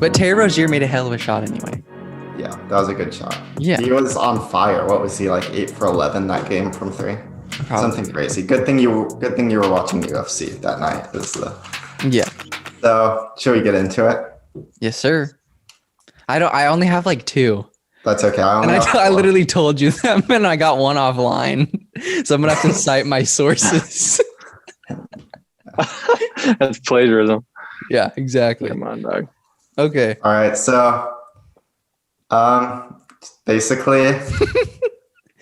But Terry Rozier made a hell of a shot anyway. Yeah, that was a good shot. Yeah. He was on fire. What was he, like 8 for 11 that game from 3? Probably. Something crazy. Good thing you were watching UFC that night. Yeah. So should we get into it? Yes, sir. I only have like 2. That's okay. I literally told you them and I got one offline. So I'm gonna have to cite my sources. That's plagiarism. Yeah, exactly. Come on, dog. Okay. All right. So basically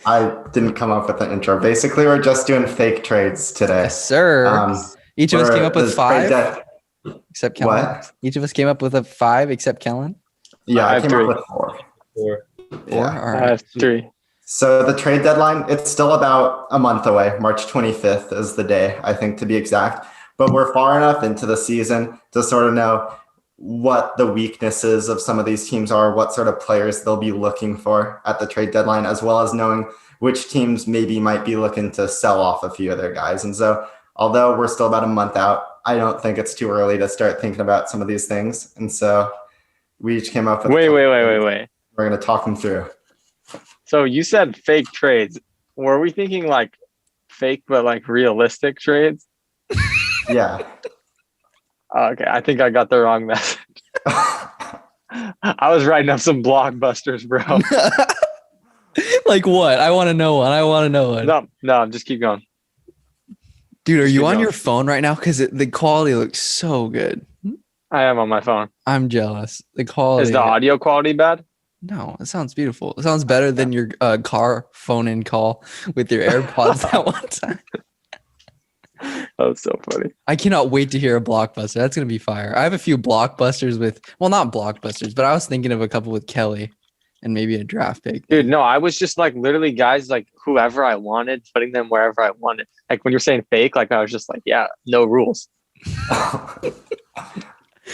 I didn't come up with an intro. Basically, we're just doing fake trades today. Yes, sir. Each of us came up with 5. Except Kellan. What? Each of us came up with a 5 except Kellan. Yeah, I came 3. up with 4. 4. Yeah. All I right. have 3. So the trade deadline, it's still about a month away. March 25th is the day, I think, to be exact. But we're far enough into the season to sort of know what the weaknesses of some of these teams are, what sort of players they'll be looking for at the trade deadline, as well as knowing which teams maybe might be looking to sell off a few of their guys. And so although we're still about a month out, I don't think it's too early to start thinking about some of these things. And so we each came up with... Wait. We're going to talk them through. So you said fake trades. Were we thinking like fake but like realistic trades? Yeah. Okay, I think I got the wrong message. I was writing up some blockbusters, bro. Like what? I want to know one. No, just keep going. Dude, are you on going. your phone right now? Because the quality looks so good. I am on my phone. I'm jealous. The quality. Is the audio quality bad? No, it sounds beautiful. It sounds better than your car phone-in call with your AirPods that one time. That was so funny. I cannot wait to hear a blockbuster. That's going to be fire. I have a few blockbusters with, well, not blockbusters, but I was thinking of a couple with Kelly and maybe a draft pick. Dude, no, I was just like literally guys like whoever I wanted, putting them wherever I wanted. Like when you're saying fake, like I was just like, yeah, no rules.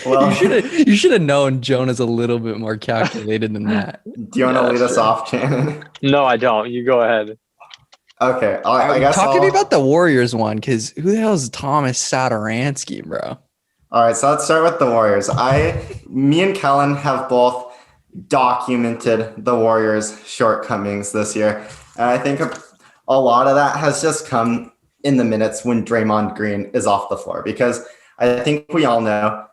Well, you should have known Jonah's a little bit more calculated than that. do you want to lead us off, Channon? No, I don't. You go ahead. Okay, I guess Talk to me about the Warriors one, because who the hell is Thomas Satoransky, bro? All right, so let's start with the Warriors. Me and Kellan have both documented the Warriors' shortcomings this year. And I think a lot of that has just come in the minutes when Draymond Green is off the floor. Because I think we all know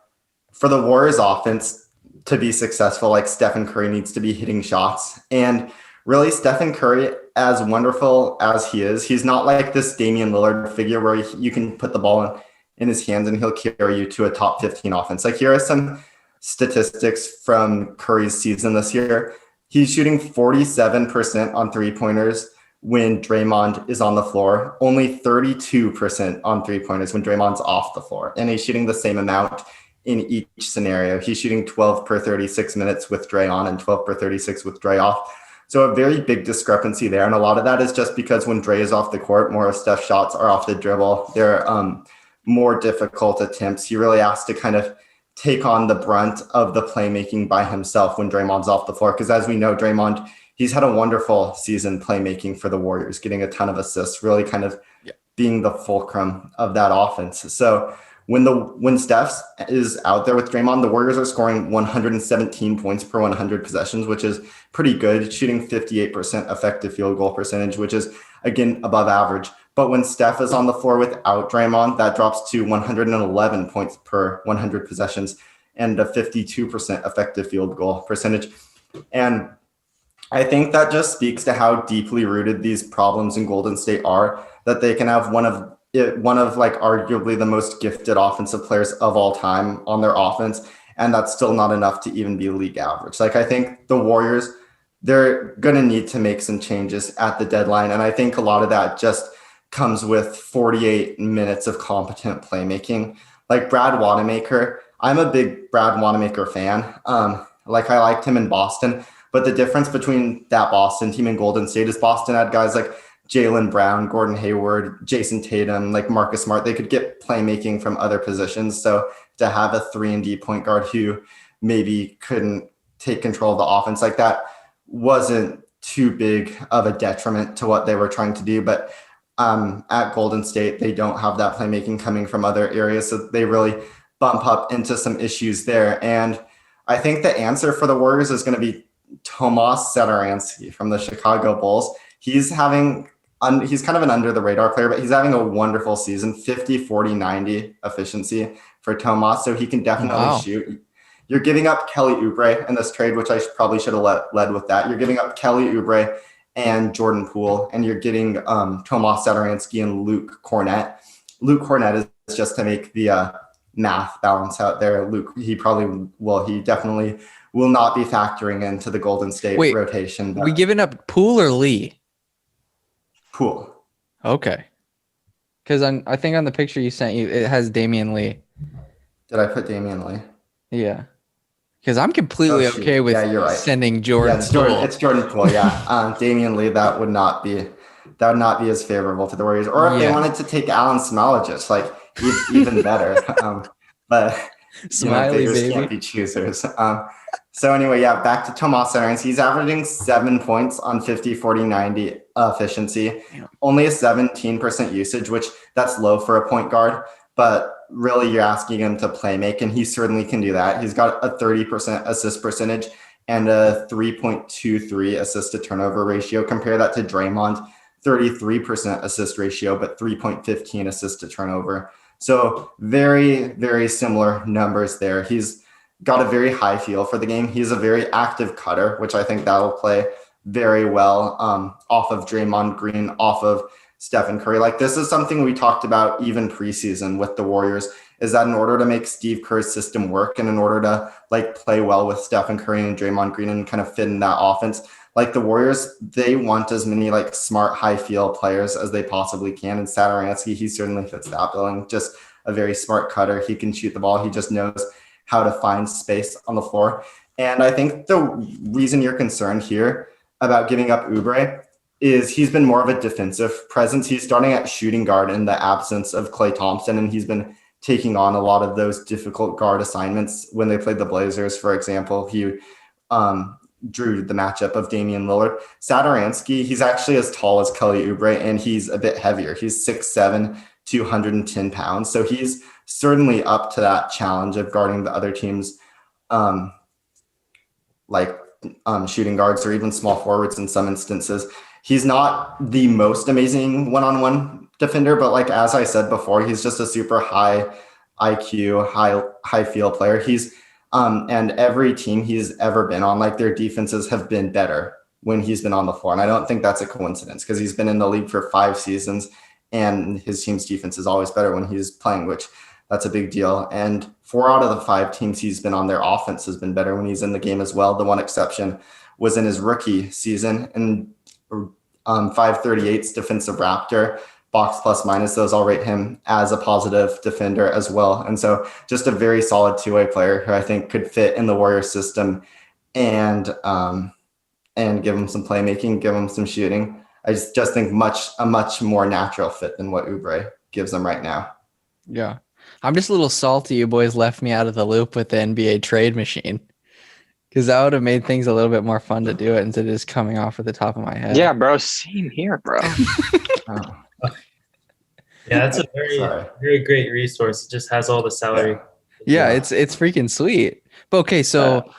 for the Warriors offense to be successful, like Stephen Curry needs to be hitting shots. And really, Stephen Curry, as wonderful as he is, he's not like this Damian Lillard figure where you can put the ball in his hands and he'll carry you to a top 15 offense. Like here are some statistics from Curry's season this year. He's shooting 47% on three-pointers when Draymond is on the floor, only 32% on three-pointers when Draymond's off the floor. And he's shooting the same amount in each scenario. He's shooting 12 per 36 minutes with Dre on and 12 per 36 with Dre off. So a very big discrepancy there. And a lot of that is just because when Dre is off the court, more of Steph's shots are off the dribble. They're more difficult attempts. He really has to kind of take on the brunt of the playmaking by himself when Draymond's off the floor. Because as we know, Draymond, he's had a wonderful season playmaking for the Warriors, getting a ton of assists, really kind of being the fulcrum of that offense. So when Steph is out there with Draymond, the Warriors are scoring 117 points per 100 possessions, which is pretty good, shooting 58% effective field goal percentage, which is, again, above average. But when Steph is on the floor without Draymond, that drops to 111 points per 100 possessions and a 52% effective field goal percentage. And I think that just speaks to how deeply rooted these problems in Golden State are, that they can have one of like arguably the most gifted offensive players of all time on their offense. And that's still not enough to even be league average. Like I think the Warriors, they're going to need to make some changes at the deadline. And I think a lot of that just comes with 48 minutes of competent playmaking. Like Brad Wanamaker, I'm a big Brad Wanamaker fan. Like I liked him in Boston, but the difference between that Boston team and Golden State is Boston had guys like Jaylen Brown, Gordon Hayward, Jason Tatum, like Marcus Smart. They could get playmaking from other positions. So to have a 3-and-D point guard who maybe couldn't take control of the offense like that wasn't too big of a detriment to what they were trying to do. But at Golden State, they don't have that playmaking coming from other areas. So they really bump up into some issues there. And I think the answer for the Warriors is going to be Tomas Satoransky from the Chicago Bulls. He's having he's kind of an under the radar player, but he's having a wonderful season. 50, 40, 90 efficiency for Tomas, so he can definitely shoot. You're giving up Kelly Oubre in this trade, which I probably should have led with that. You're giving up Kelly Oubre and Jordan Poole, and you're getting Tomas Satoransky and Luke Cornett. Luke Cornett is just to make the math balance out there. Luke, he definitely will not be factoring into the Golden State rotation. We giving up Poole or Lee? Poole. Okay. Because I think on the picture you sent it has Damian Lee. Did I put Damian Lee? Yeah. Because I'm completely okay with sending Jordan. Yeah, it's Jordan Poole. Yeah, Damian Lee. That would not be as favorable to the Warriors. Or if they wanted to take Alan Smailagic, like even better. But Smiley, baby, can't be choosers. So anyway, back to Tomas Satoransky. He's averaging 7 points on 50, 40, 90 efficiency. Only a 17% usage, which that's low for a point guard. But really, you're asking him to play make, and he certainly can do that. He's got a 30% assist percentage and a 3.23 assist to turnover ratio. Compare that to Draymond, 33% assist ratio, but 3.15 assist to turnover. So very, very similar numbers there. He's got a very high feel for the game. He's a very active cutter, which I think that'll play very well off of Draymond Green, off of Stephen Curry. Like, this is something we talked about even preseason with the Warriors, is that in order to make Steve Kerr's system work and in order to play well with Stephen Curry and Draymond Green and kind of fit in that offense, the Warriors, they want as many smart high feel players as they possibly can. And Satoransky, he certainly fits that billing. Just a very smart cutter. He can shoot the ball. He just knows how to find space on the floor. And I think the reason you're concerned here about giving up Oubre is he's been more of a defensive presence. He's starting at shooting guard in the absence of Klay Thompson, and he's been taking on a lot of those difficult guard assignments. When they played the Blazers, for example, he drew the matchup of Damian Lillard. Satoransky, he's actually as tall as Kelly Oubre, and he's a bit heavier. He's 6'7", 210 pounds. So he's certainly up to that challenge of guarding the other team's shooting guards or even small forwards in some instances. He's not the most amazing one-on-one defender, but as I said before, he's just a super high IQ, high feel player. He's and every team he's ever been on, their defenses have been better when he's been on the floor. And I don't think that's a coincidence, because he's been in the league for 5 seasons and his team's defense is always better when he's playing, which that's a big deal. And 4 out of the 5 teams he's been on, their offense has been better when he's in the game as well. The one exception was in his rookie season, and 538's defensive raptor, box plus minus, those all rate him as a positive defender as well. And so just a very solid two-way player who I think could fit in the Warriors system and give him some playmaking, give him some shooting. I just think a much more natural fit than what Oubre gives them right now. Yeah. I'm just a little salty you boys left me out of the loop with the NBA trade machine, because that would have made things a little bit more fun to do it instead of just coming off at the top of my head. Yeah, bro. Same here, bro. Oh. Yeah, that's a very great resource. It just has all the salary. Yeah, it's freaking sweet. But okay, so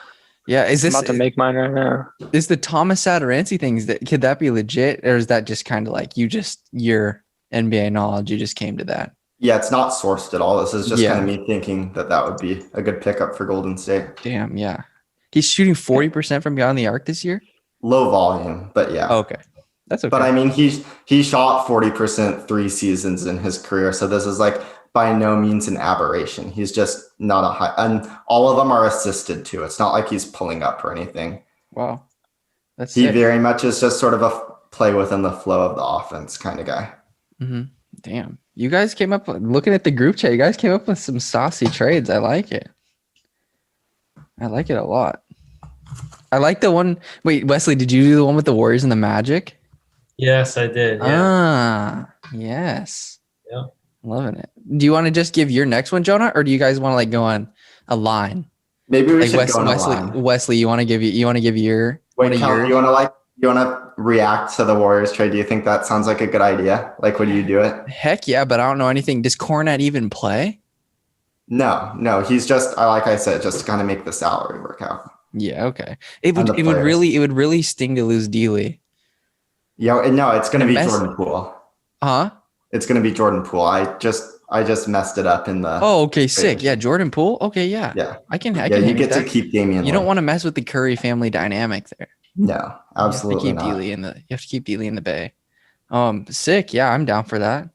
is this I'm about to make mine right now? Is the Thomas Satoransky things could that be legit, or is that just kind of your NBA knowledge, you just came to that? Yeah, it's not sourced at all. This is just kind of me thinking that would be a good pickup for Golden State. Damn, yeah. He's shooting 40% from beyond the arc this year? Low volume, but yeah. Okay. That's okay. But I mean, he shot 40% 3 seasons in his career. So this is by no means an aberration. He's just not a high, and all of them are assisted too. It's not like he's pulling up or anything. Wow. He sick. Very much is just sort of a play within the flow of the offense kind of guy. Mm-hmm. Damn. You guys came up, looking at the group chat, you guys came up with some saucy trades. I like it. I like it a lot. I like the one. Wait, Wesley, did you do the one with the Warriors and the Magic? Yes, I did. Yeah. Yes. Yeah. Loving it. Do you want to just give your next one, Jonah, or do you guys want to go on a line? Maybe we should go on a line. Wesley, you want to give your Wait, Kellan, you want to react to the Warriors trade? Do you think that sounds like a good idea? Would you do it? Heck yeah, but I don't know anything. Does Cornette even play? No. He's just, like I said, just to kind of make the salary work out. Yeah, okay. It And would the players. it would really sting to lose Dealey. Yeah, no, it's going to And be Mess- Jordan Poole. Huh? It's going to be Jordan Poole. I just messed it up in the. Oh, okay, sick. Yeah, Jordan Poole. Okay, yeah. Yeah. I can Yeah, you hang with get to that. keep Damian You don't Lillard. want to mess with the Curry family dynamic there. No, absolutely you have to keep not. You have to keep Dealey in the bay. Sick. Yeah, I'm down for that.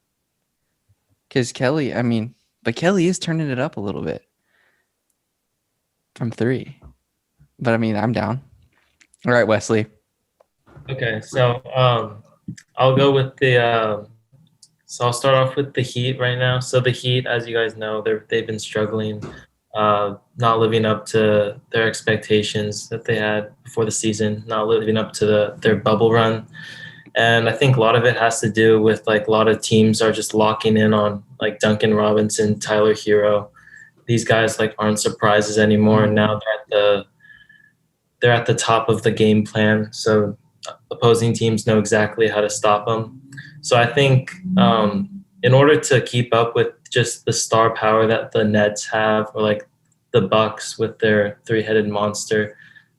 Because Kelly, but Kelly is turning it up a little bit from 3. But I'm down. All right, Wesley. Okay, so I'll go with the. So I'll start off with the Heat right now. So the Heat, as you guys know, they've been struggling, not living up to their expectations that they had before the season, not living up to their bubble run. And I think a lot of it has to do with like a lot of teams are just locking in on like Duncan Robinson, Tyler Hero. These guys like aren't surprises anymore. Now they're at the top of the game plan. So opposing teams know exactly how to stop them. So I think in order to keep up with just the star power that the Nets have, or like the Bucks with their 3-headed monster,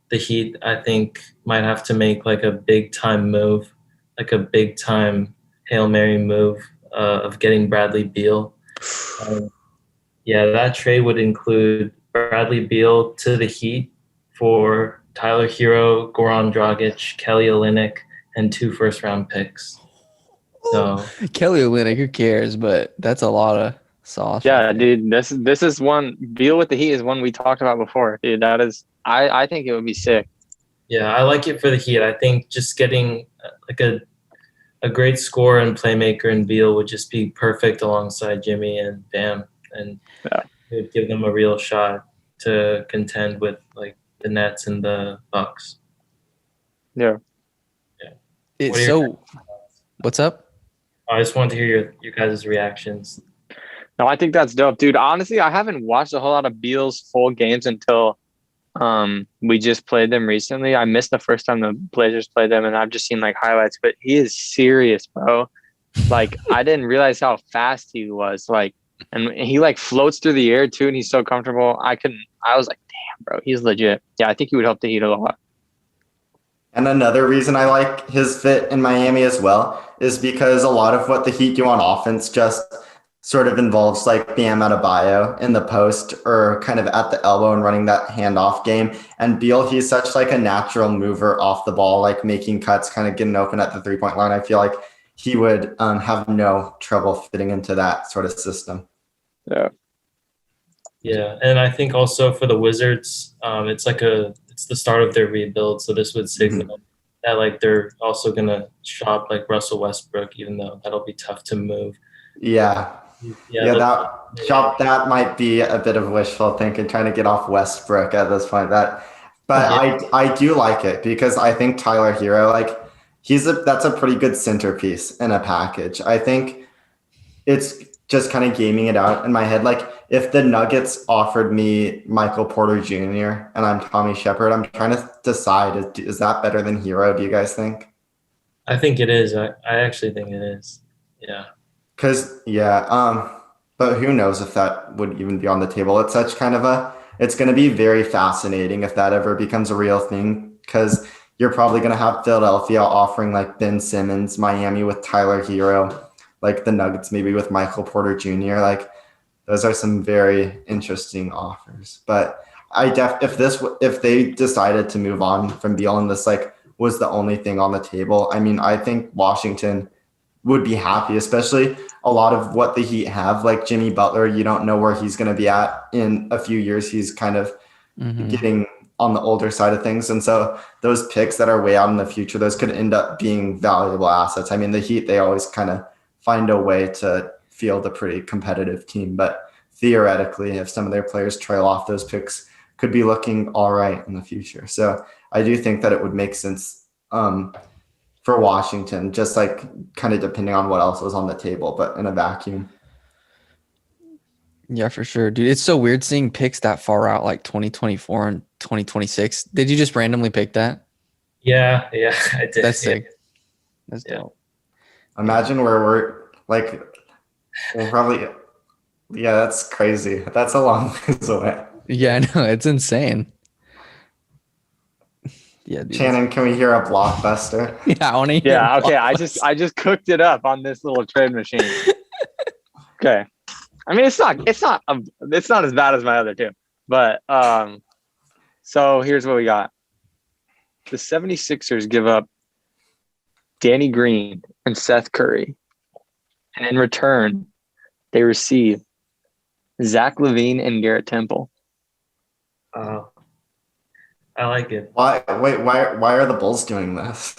the Heat I think might have to make like a big time move, like a big time Hail Mary move of getting Bradley Beal. Yeah, that trade would include Bradley Beal to the Heat for Tyler Hero, Goran Dragic, Kelly Olynyk, and 2 first-round picks. So Kelly Olynyk, who cares? But that's a lot of sauce. Yeah, right there. dude, this is one. Beal with the Heat is one we talked about before, dude. That is, I think it would be sick. yeah, I like it for the Heat. I think just getting like a great scorer and playmaker in Beal would just be perfect alongside Jimmy and Bam, and Yeah. it would give them a real shot to contend with like the Nets and the Bucks. Yeah. It's so. What's up? I just wanted to hear your guys' reactions. No, I think that's dope, dude. Honestly, I haven't watched a whole lot of Beal's full games until we just played them recently. I missed the first time the Blazers played them, and I've just seen like highlights. But he is serious, bro. Like I didn't realize how fast he was. Like, and he like floats through the air too, and he's so comfortable. I was like, damn, bro, he's legit. Yeah, I think he would help the Heat a lot. And another reason I like his fit in Miami as well is because a lot of what the Heat do on offense just sort of involves like Bam Adebayo in the post or kind of at the elbow and running that handoff game. And Beal, he's such like a natural mover off the ball, like making cuts, kind of getting open at the 3-point line. I feel like he would have no trouble fitting into that sort of system. Yeah, and I think also for the Wizards, it's the start of their rebuild. So this would signal that like they're also gonna shop like Russell Westbrook, even though that'll be tough to move. Yeah, that might be a bit of wishful thinking, trying to get off Westbrook at this point. I do like it because I think Tyler Hero, like that's a pretty good centerpiece in a package. I think it's just kind of gaming it out in my head. Like if the Nuggets offered me Michael Porter Jr. and I'm Tommy Shepard, I'm trying to decide, is that better than Hero? Do you guys think? I think it is. I actually think it is. Yeah. But who knows if that would even be on the table. It's such kind of it's going to be very fascinating if that ever becomes a real thing, because you're probably going to have Philadelphia offering like Ben Simmons, Miami with Tyler Hero, like the Nuggets maybe with Michael Porter Jr. Like those are some very interesting offers. But if they decided to move on from Beal and this like was the only thing on the table, I mean, I think Washington would be happy, especially a lot of what the Heat have, like Jimmy Butler. You don't know where he's going to be at in a few years. He's kind of getting on the older side of things. And so those picks that are way out in the future, those could end up being valuable assets. I mean, the Heat, they always kind of find a way to field a pretty competitive team. But theoretically, if some of their players trail off, those picks could be looking all right in the future. So I do think that it would make sense for Washington, just like kind of depending on what else was on the table, but in a vacuum. Yeah, for sure, dude. It's so weird seeing picks that far out, like 2024 and 2026. Did you just randomly pick that? Yeah, I did. That's sick. That's dope. Imagine where we're like, we'll probably Yeah, that's crazy. That's a long ways away. Yeah, I know. It's insane. Yeah, dude. Channon, can we hear a blockbuster? Yeah, I want to hear. Yeah, okay. Blockbusters. I just cooked it up on this little trade machine. Okay. I mean, it's not as bad as my other two. But so here's what we got. The 76ers give up Danny Green and Seth Curry. And in return, they receive Zach LaVine and Garrett Temple. I like it. Why are the Bulls doing this?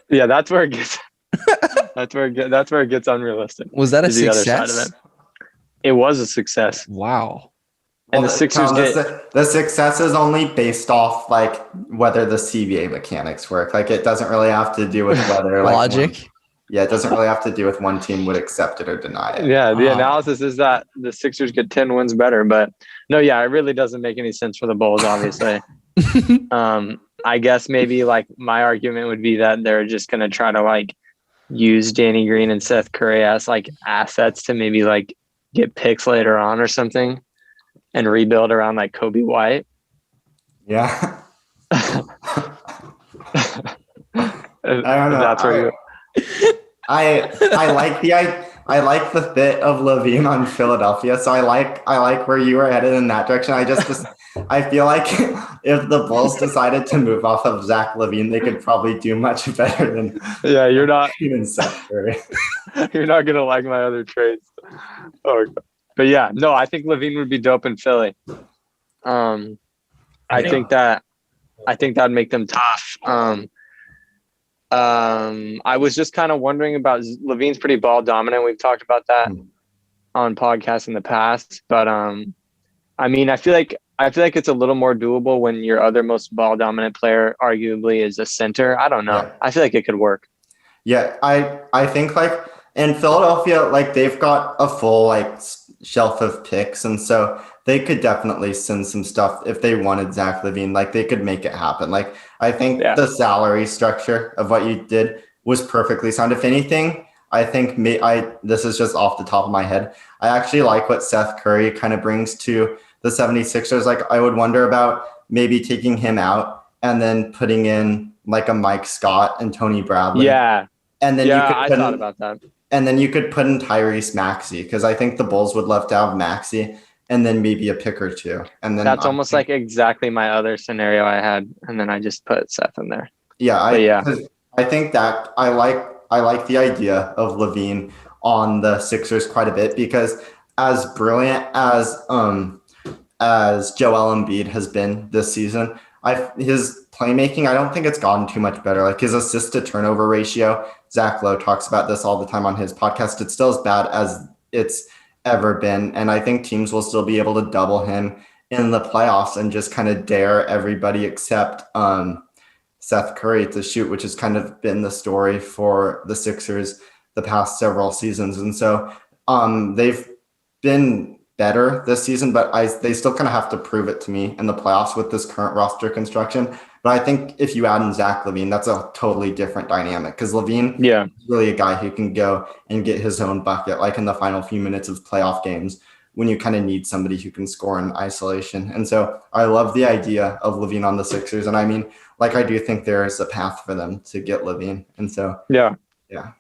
Yeah, that's where it gets that's where it gets unrealistic. Was that a is the other side of success? it. It was a success. Wow. And Well, the Sixers the success is only based off like whether the CBA mechanics work. Like it doesn't really have to do with whether like Logic. it doesn't really have to do with one team would accept it or deny it. Yeah, the Wow. analysis is that the Sixers get 10 wins better, but no, yeah, it really doesn't make any sense for the Bulls, obviously. I guess maybe like my argument would be that they're just going to try to like use Danny Green and Seth Curry as like assets to maybe like get picks later on or something and rebuild around like Kobe White. Yeah. I don't know. That's where you I like the fit of LaVine on Philadelphia. So I like where you were headed in that direction. I feel like if the Bulls decided to move off of Zach LaVine, they could probably do much better than you're not even Seth Curry. you're not gonna like my other trades. Oh, but yeah, no, I think LaVine would be dope in Philly. I think that'd make them tough. I was just kind of wondering about LaVine's pretty ball dominant. We've talked about that on podcasts in the past, but I mean, I feel like it's a little more doable when your other most ball dominant player arguably is a center. I don't know. Yeah. I feel like it could work. Yeah, I think like in Philadelphia, like they've got a full like shelf of picks, and so they could definitely send some stuff if they wanted Zach LaVine. Like they could make it happen. Like I think the salary structure of what you did was perfectly sound. If anything, I think this is just off the top of my head. I actually like what Seth Curry kind of brings to the 76ers. Like I would wonder about maybe taking him out and then putting in like a Mike Scott and Tony Bradley. Yeah. And then I thought about that. And then you could put in Tyrese Maxey because I think the Bulls would love to have Maxey and then maybe a pick or two. And then that's almost like exactly my other scenario I had, and then I just put Seth in there. Yeah, I think that I like the idea of LaVine on the Sixers quite a bit because as brilliant as Joel Embiid has been this season, his playmaking, I don't think it's gotten too much better. Like his assist to turnover ratio, Zach Lowe talks about this all the time on his podcast. It's still as bad as it's ever been. And I think teams will still be able to double him in the playoffs and just kind of dare everybody except Seth Curry to shoot, which has kind of been the story for the Sixers the past several seasons. And so they've been better this season, but they still kind of have to prove it to me in the playoffs with this current roster construction. But I think if you add in Zach LaVine, that's a totally different dynamic because LaVine is really a guy who can go and get his own bucket, like in the final few minutes of playoff games when you kind of need somebody who can score in isolation. And so I love the idea of LaVine on the Sixers. And I mean, like, I do think there is a path for them to get LaVine. And so, yeah, I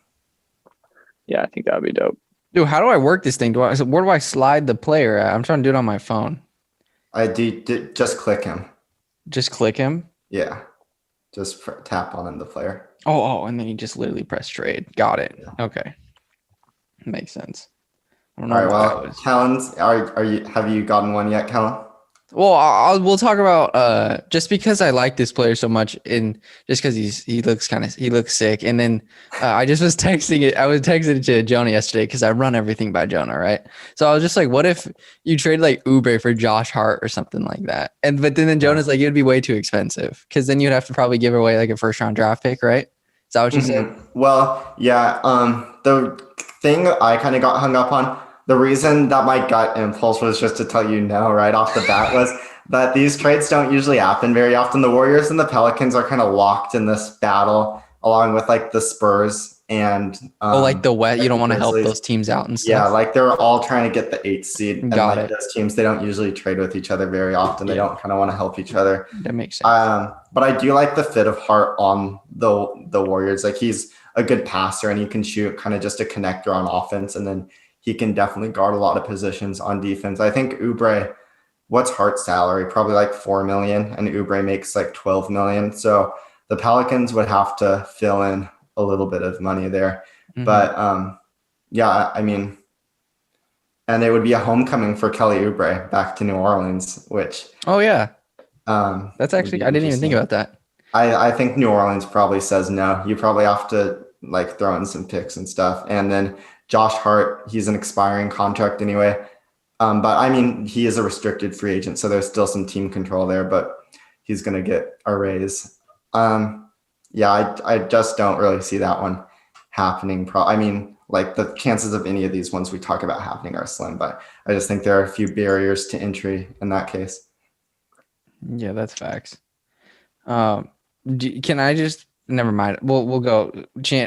think that would be dope. Dude, how do I work this thing? Where do I slide the player at? I'm trying to do it on my phone. I do just click him. Just click him? Yeah. Just tap on him, the player. Oh, and then you just literally press trade. Got it. Yeah. Okay. Makes sense. I don't know. All right, well, Kellan's, have you gotten one yet, Kellan? Well, we'll talk about just because I like this player so much, and just because he looks sick, and then I just was texting it. I was texting it to Jonah yesterday because I run everything by Jonah, right? So I was just like, what if you trade like Oubre for Josh Hart or something like that? But then Jonah's like, it would be way too expensive because then you'd have to probably give away like a first round draft pick, right? Is that what you said? Well, yeah. The thing I kind of got hung up on. The reason that my gut impulse was just to tell you no right off the bat was that these trades don't usually happen very often. The Warriors and the Pelicans are kind of locked in this battle along with like the Spurs and like the West, you don't want to help Grizzlies. those teams out and Yeah, stuff. like they're all trying to get the 8th seed, and Got like it. those teams, they don't usually trade with each other very often. They Yeah. don't kind of want to help each other. That makes sense. But I do like the fit of Hart on the Warriors. Like he's a good passer and he can shoot kind of just a connector on offense, and then he can definitely guard a lot of positions on defense. I think Oubre, what's Hart's salary? Probably like $4 million, and Oubre makes like $12 million. So the Pelicans would have to fill in a little bit of money there. Mhm. But yeah, I mean, and it would be a homecoming for Kelly Oubre back to New Orleans, which Oh yeah, that's that's actually I didn't even think about that. I think New Orleans probably says no. You probably have to like throw in some picks and stuff. And then Josh Hart, he's an expiring contract anyway. But I mean, he is a restricted free agent, so there's still some team control there, but he's going to get a raise. Yeah, I just don't really see that one happening. I mean, like the chances of any of these ones we talk about happening are slim, but I just think there are a few barriers to entry in that case. Yeah, that's facts. Can I just never mind? We'll go.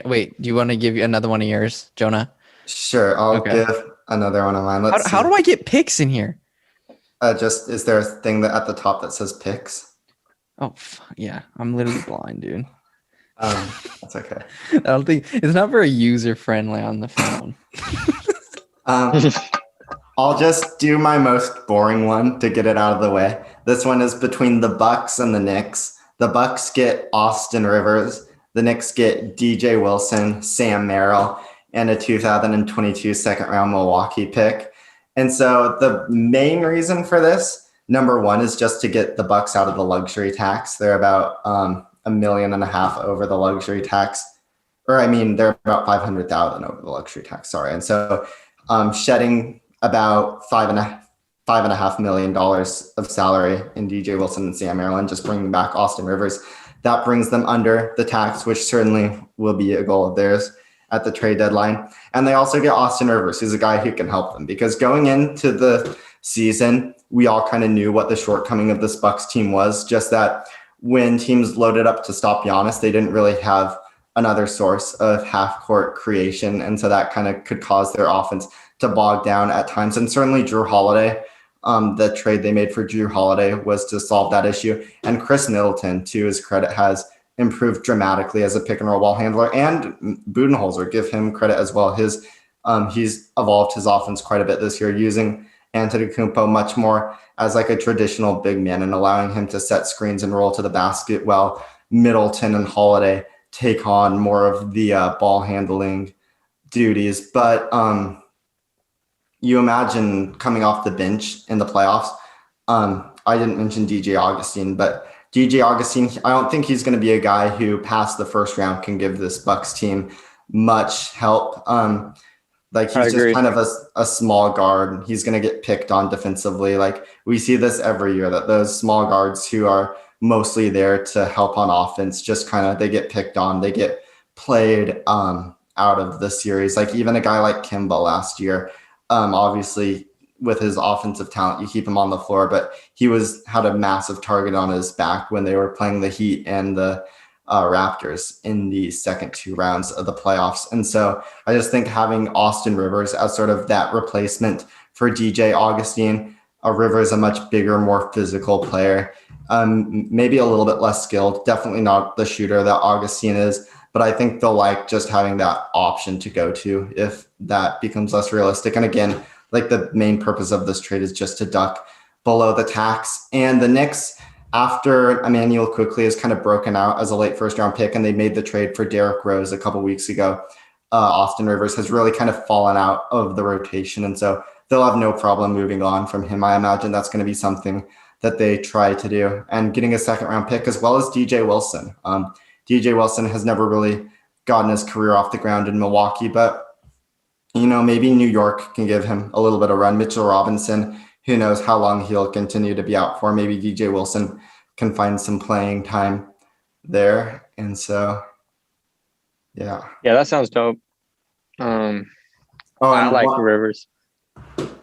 Wait, do you want to give you another one of yours, Jonah? Sure, I'll Okay. give another one of mine. Let's How do I get picks in here? just is there a thing that at the top that says picks? Oh yeah, I'm literally blind, dude. That's okay. I don't think it's not very user friendly on the phone. I'll just do my most boring one to get it out of the way. This one is between the Bucks and the Knicks. The Bucks get Austin Rivers. The Knicks get DJ Wilson, Sam Merrill, and a 2022 second round Milwaukee pick. And so the main reason for this, number one, is just to get the Bucks out of the luxury tax. They're about $1.5 million over the luxury tax, or I mean, they're about 500,000 over the luxury tax. Sorry, and so shedding about $5.5 million of salary in DJ Wilson and Sam Merrill, just bringing back Austin Rivers. That brings them under the tax, which certainly will be a goal of theirs at the trade deadline. And they also get Austin Rivers, who's a guy who can help them, because going into the season, we all kind of knew what the shortcoming of this Bucks team was, just that when teams loaded up to stop Giannis, they didn't really have another source of half-court creation, and so that kind of could cause their offense to bog down at times. And certainly Drew Holiday, the trade they made for Drew Holiday was to solve that issue. And Chris Middleton, to his credit, has improved dramatically as a pick and roll ball handler. And Budenholzer, give him credit as well. He's evolved his offense quite a bit this year, using Antetokounmpo much more as like a traditional big man and allowing him to set screens and roll to the basket, while Middleton and Holiday take on more of the ball handling duties. But you imagine coming off the bench in the playoffs. I didn't mention DJ Augustine, but DJ Augustine, I don't think he's going to be a guy who past the first round can give this Bucks team much help. Like he's just kind of a small guard. He's going to get picked on defensively. Like we see this every year, that those small guards who are mostly there to help on offense, just kind of, they get picked on. They get played out of the series. Like even a guy like Kimba last year, obviously with his offensive talent, you keep him on the floor, but he had a massive target on his back when they were playing the Heat and the Raptors in the second two rounds of the playoffs. And so I just think having Austin Rivers as sort of that replacement for DJ Augustine, Rivers a much bigger, more physical player, maybe a little bit less skilled, definitely not the shooter that Augustine is, but I think they'll like just having that option to go to if that becomes less realistic. And again, like the main purpose of this trade is just to duck below the tax. And the Knicks, after Emmanuel Quickley is kind of broken out as a late first round pick and they made the trade for Derrick Rose a couple weeks ago, Austin Rivers has really kind of fallen out of the rotation. And so they'll have no problem moving on from him. I imagine that's going to be something that they try to do, and getting a second round pick as well as DJ Wilson. DJ Wilson has never really gotten his career off the ground in Milwaukee, but maybe New York can give him a little bit of run. Mitchell Robinson, who knows how long he'll continue to be out for. Maybe DJ Wilson can find some playing time there. And so, yeah. Yeah, that sounds dope. I like Rivers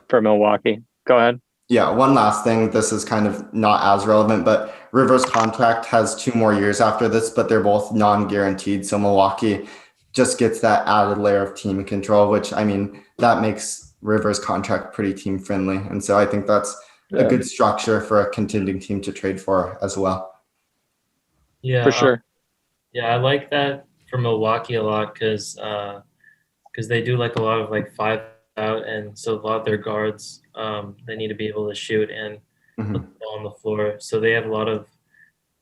for Milwaukee. Go ahead. Yeah, one last thing. This is kind of not as relevant, but Rivers' contract has 2 more years after this, but they're both non-guaranteed. So Milwaukee just gets that added layer of team control, which I mean, that makes Rivers' contract pretty team friendly. And so I think that's a good structure for a contending team to trade for as well. Yeah, For sure. yeah, I like that for Milwaukee a lot because they do like a lot of like 5 out, and so a lot of their guards they need to be able to shoot and put the ball on the floor. So they have a lot of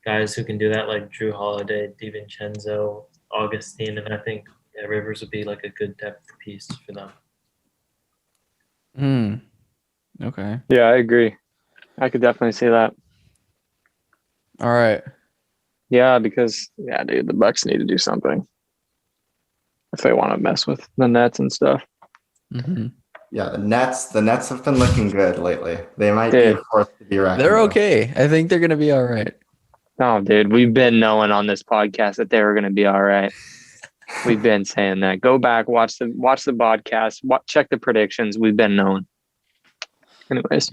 guys who can do that, like Drew Holiday, DiVincenzo, Augustine, and I think Rivers would be like a good depth piece for them. Okay. Yeah, I agree. I could definitely see that. All right. Yeah, because dude, the Bucks need to do something if they want to mess with the Nets and stuff. Yeah, the Nets have been looking good lately. They might be Dude. a force to be reckoned They're with. okay. I think they're gonna be all right. Oh, dude, we've been knowing on this podcast that they were going to be all right. We've been saying that. Go back, watch the podcast, check the predictions. We've been knowing. Anyways,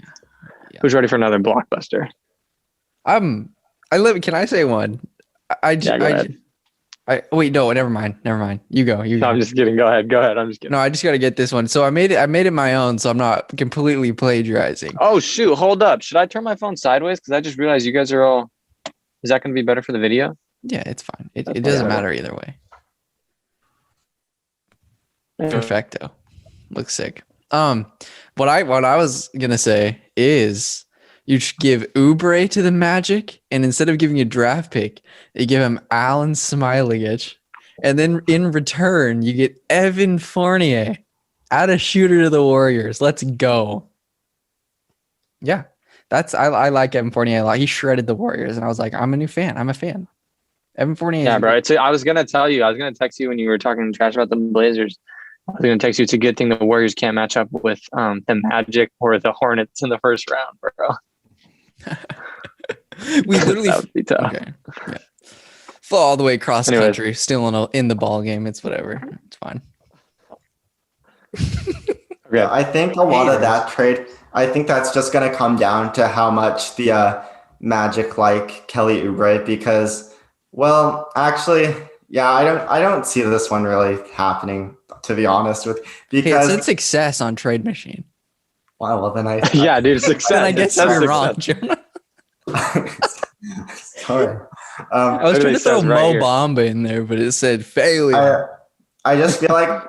who's ready for another blockbuster? Can I say one? Go ahead. Wait, no, never mind. You go. No, I'm just kidding. Go ahead. I'm just kidding. No, I just gotta get this one. So I made it my own, so I'm not completely plagiarizing. Oh shoot, hold up. Should I turn my phone sideways? Because I just realized you guys are all. Is that going to be better for the video? Yeah, it's fine. It doesn't matter either way. Perfecto. Looks sick. What I was gonna say is you should give Oubre to the Magic, and instead of giving a draft pick, you give him Alan Smileyich, and then in return you get Evan Fournier, add a shooter to the Warriors. Let's go. Yeah, I like Evan Fournier a lot. He shredded the Warriors, and I was like, I'm a new fan. I'm a fan. Evan Fournier. Yeah, bro. I was gonna tell you. I was gonna text you when you were talking trash about the Blazers. I was gonna text you. It's a good thing the Warriors can't match up with the Magic or the Hornets in the first round, bro. We literally that would be tough. Okay. Yeah. Fall all the way across the country, still in the ball game. It's whatever. It's fine. Yeah, I think a lot of that trade. I think that's just going to come down to how much the Magic like Kelly Oubre, because, well, actually, yeah, I don't see this one really happening, to be honest with. Because it said success on Trade Machine. Wow, well then yeah, dude, success. Then I guess you're wrong, Jonah. Sorry. I was trying to throw right Mo here. Bamba in there, but it said failure. I just feel like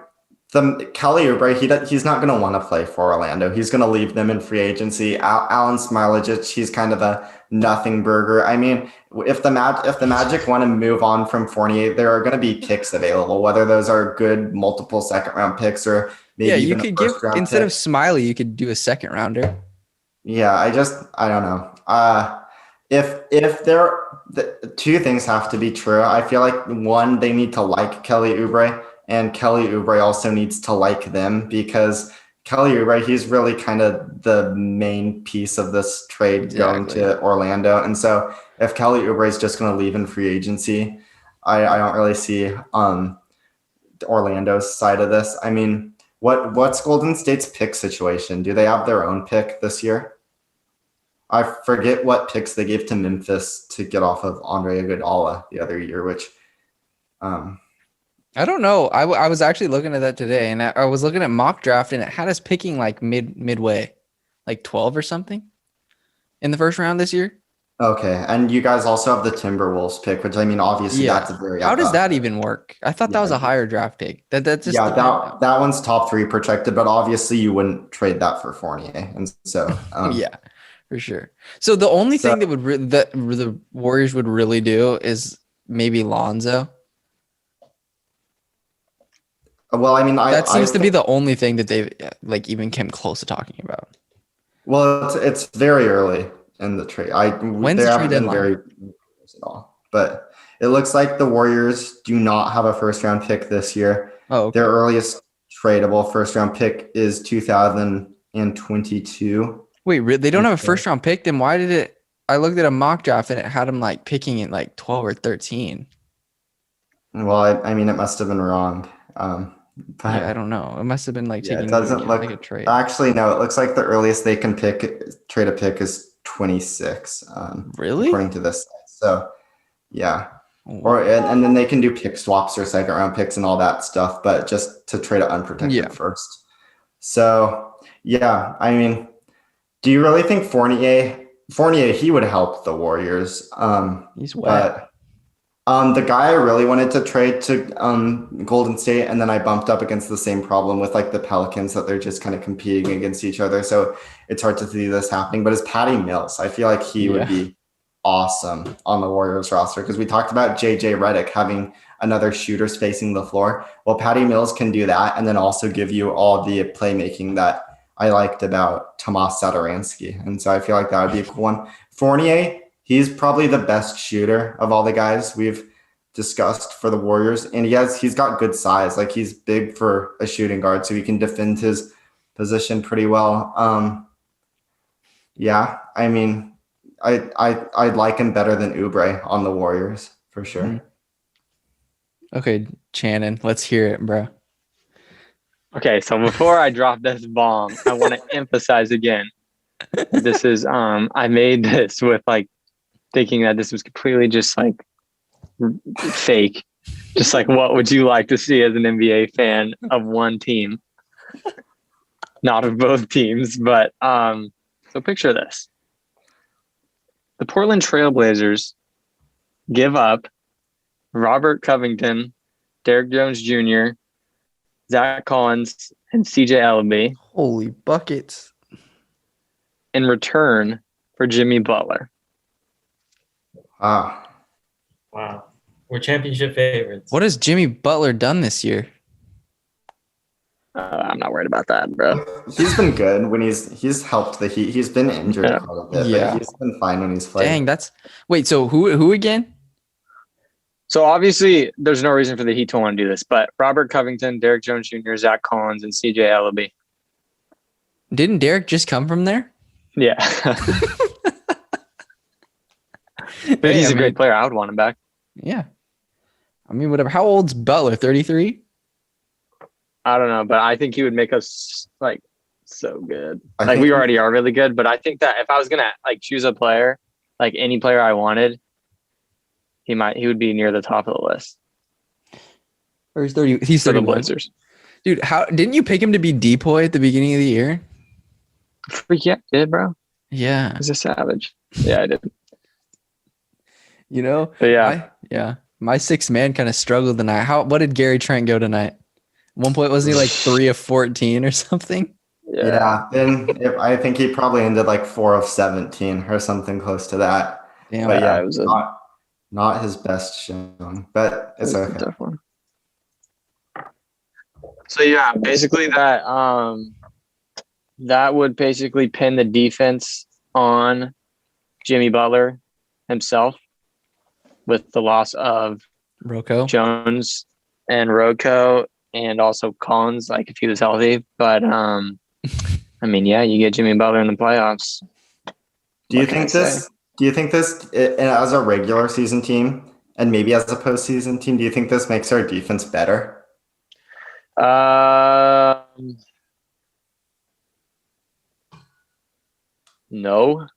the Kelly Oubre, he's not going to want to play for Orlando. He's going to leave them in free agency. Alan Smileyich, he's kind of a nothing burger. I mean, if the Magic want to move on from Fournier, there are going to be picks available, whether those are good multiple second round picks or maybe you even could a first round instead pick. of Smiley, you could do a second rounder. Yeah, I don't know. If the two things have to be true. I feel like one, they need to like Kelly Oubre, and Kelly Oubre also needs to like them, because Kelly Oubre, he's really kind of the main pice of this trade going to Orlando. And so if Kelly Oubre is just going to leave in free agency, I don't really see Orlando's side of this. I mean, what's Golden State's pick situation? Do they have their own pick this year? I forget what picks they gave to Memphis to get off of Andre Iguodala the other year, which I don't know. I was actually looking at that today, and I was looking at mock draft, and it had us picking like midway, like 12 or something in the first round this year. Okay, and you guys also have the Timberwolves pick, which I mean, obviously that's a very How does that even work? I thought that was a higher draft pick. That's just that one's top 3 protected, but obviously you wouldn't trade that for Fournier, and so yeah, for sure. So the only thing that would that the Warriors would really do is maybe Lonzo. Well, I mean, that seems to be the only thing that they've like even came close to talking about. Well, it's very early in the trade. When's the trade deadline? Very at all, but it looks like the Warriors do not have a first round pick this year. Oh, okay. Their earliest tradable first round pick is 2022. Wait, they don't have a first round pick? Then why did it? I looked at a mock draft and it had them like picking it like 12 or 13. Well, I mean, it must have been wrong. But yeah, I don't know. It must have been like taking it doesn't look like a trade. Actually, no, it looks like the earliest they can trade a pick is 26. Really? According to this site. So, yeah. and then they can do pick swaps or second round picks and all that stuff, but just to trade it unprotected first. So yeah, I mean, do you really think Fournier, he would help the Warriors? He's wet. But the guy I really wanted to trade to Golden State, and then I bumped up against the same problem with like the Pelicans, that they're just kind of competing against each other. So it's hard to see this happening. But it's Patty Mills. I feel like he would be awesome on the Warriors roster, because we talked about JJ Redick having another shooter spacing the floor. Well, Patty Mills can do that, and then also give you all the playmaking that I liked about Tomas Satoransky. And so I feel like that would be a cool one. Fournier, he's probably the best shooter of all the guys we've discussed for the Warriors. And he's got good size. Like, he's big for a shooting guard, so he can defend his position pretty well. Yeah, I mean, I'd like him better than Oubre on the Warriors for sure. Mm-hmm. Okay, Channon, let's hear it, bro. Okay, so before I drop this bomb, I want to emphasize again. This is I made this with like thinking that this was completely just like fake. Just like, what would you like to see as an NBA fan of one team? Not of both teams, but so picture this. The Portland Trailblazers give up Robert Covington, Derrick Jones Jr., Zach Collins, and CJ Ellaby. Holy buckets. In return for Jimmy Butler. Wow. We're championship favorites. What has Jimmy Butler done this year? I'm not worried about that, bro. He's been good when he's helped the Heat. He's been injured quite a bit, but he's been fine when he's played. Dang, wait, so who again? So obviously there's no reason for the Heat to want to do this, but Robert Covington, Derrick Jones Jr., Zach Collins, and CJ Ellaby. Didn't Derrick just come from there? Yeah. But he's a great player. I would want him back. Yeah. I mean, whatever. How old's Butler? 33? I don't know, but I think he would make us like so good. Like, we already are really good, but I think that if I was gonna like choose a player, like any player I wanted, he would be near the top of the list. Or he's 30. He's 31. The Blazers. Dude, how didn't you pick him to be Depoy at the beginning of the year? Freak yeah, I did, bro. Yeah. He's a savage. Yeah, I did. You know? But yeah. My sixth man kind of struggled tonight. What did Gary Trent go tonight? At one point, wasn't he like 3 of 14 or something? Yeah. Then I think he probably ended like 4 of 17 or something close to that. Damn. But it was not his best showing, but it's okay. A tough one. So yeah, basically that would basically pin the defense on Jimmy Butler himself, with the loss of Rocco Jones and Rocco, and also Collins, like if he was healthy. But I mean, yeah, you get Jimmy Butler in the playoffs. Do you think this as a regular season team and maybe as a postseason team, do you think this makes our defense better? No.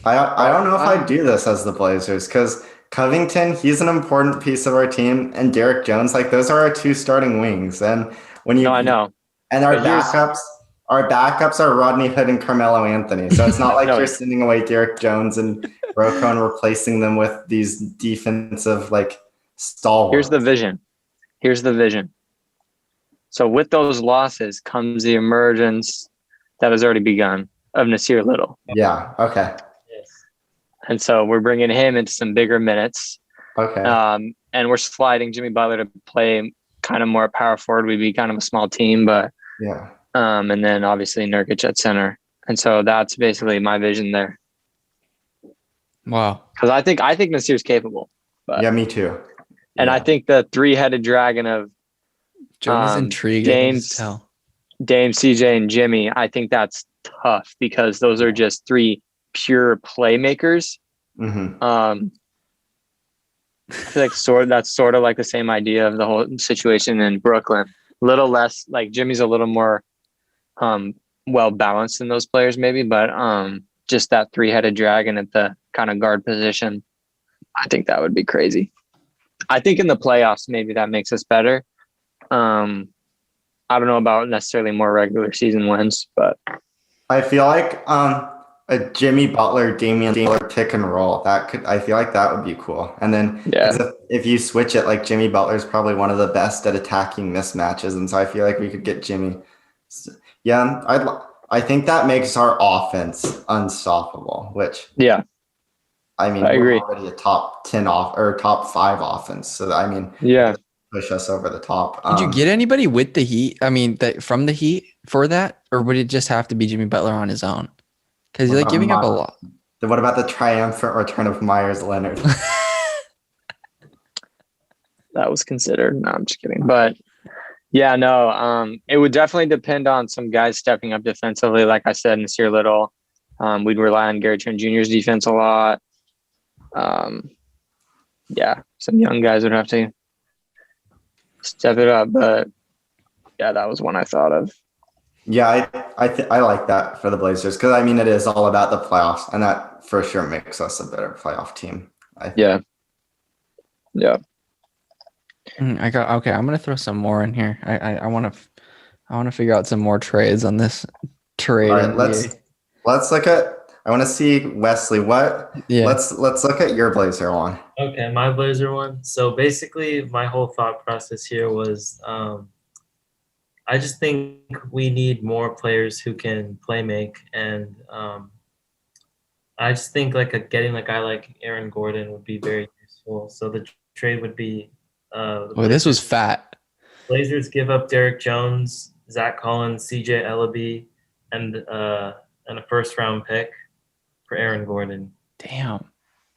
I don't know if I'd do this as the Blazers, because Covington, he's an important piece of our team, and Derrick Jones, like, those are our 2 starting wings. And when you, no, I know. And our backups are Rodney Hood and Carmelo Anthony. So it's not like you're sending away Derrick Jones and Rocco and replacing them with these defensive like stalwarts. Here's the vision. So with those losses comes the emergence that has already begun of Nasir Little. Yeah. Okay. And so we're bringing him into some bigger minutes. Okay. And we're sliding Jimmy Butler to play kind of more power forward. We'd be kind of a small team, but yeah. And then obviously Nurkic at center. And so that's basically my vision there. Wow. Because I think Nasir's capable. But, yeah, me too. And I think the 3-headed dragon of Jonah's intriguing. Dame, CJ, and Jimmy, I think that's tough because those are just 3 pure playmakers. Mm-hmm. I feel like that's sort of like the same idea of the whole situation in Brooklyn. A little less, like Jimmy's a little more well balanced in those players maybe, but just that 3-headed dragon at the kind of guard position. I think that would be crazy. I think in the playoffs, maybe that makes us better. I don't know about necessarily more regular season wins, but I feel like a Jimmy Butler, Damian Lillard pick and roll I feel like that would be cool. And then yeah, 'cause if you switch it, like Jimmy Butler's probably one of the best at attacking mismatches, and so I feel like we could get Jimmy. Yeah, I think that makes our offense unstoppable. Which yeah, I mean, I we're agree. already a top 10 off or top 5 offense, so I mean, Yeah. push us over the top. Did you get anybody with the Heat? I mean, from the Heat for that, or would it just have to be Jimmy Butler on his own? Because you're like giving up a lot. What about the triumphant return of Myers Leonard? That was considered. No, I'm just kidding. But yeah, no, it would definitely depend on some guys stepping up defensively. Like I said, Nasir Little, we'd rely on Gary Trent Jr.'s defense a lot. Yeah, some young guys would have to step it up. But yeah, that was one I thought of. Yeah, I like that for the Blazers because I mean it is all about the playoffs, and that for sure makes us a better playoff team. Yeah. I got okay. I'm gonna throw some more in here. I want to figure out some more trades on this trade. All right, let's look at. I want to see Wesley. Yeah. Let's look at your Blazer one. Okay, my Blazer one. So basically, my whole thought process here was I just think we need more players who can play make, and I just think getting a guy like Aaron Gordon would be very useful. So the trade would be This was fat. Blazers give up Derek Jones, Zach Collins, CJ Ellaby, and a first round pick for Aaron Gordon. Damn.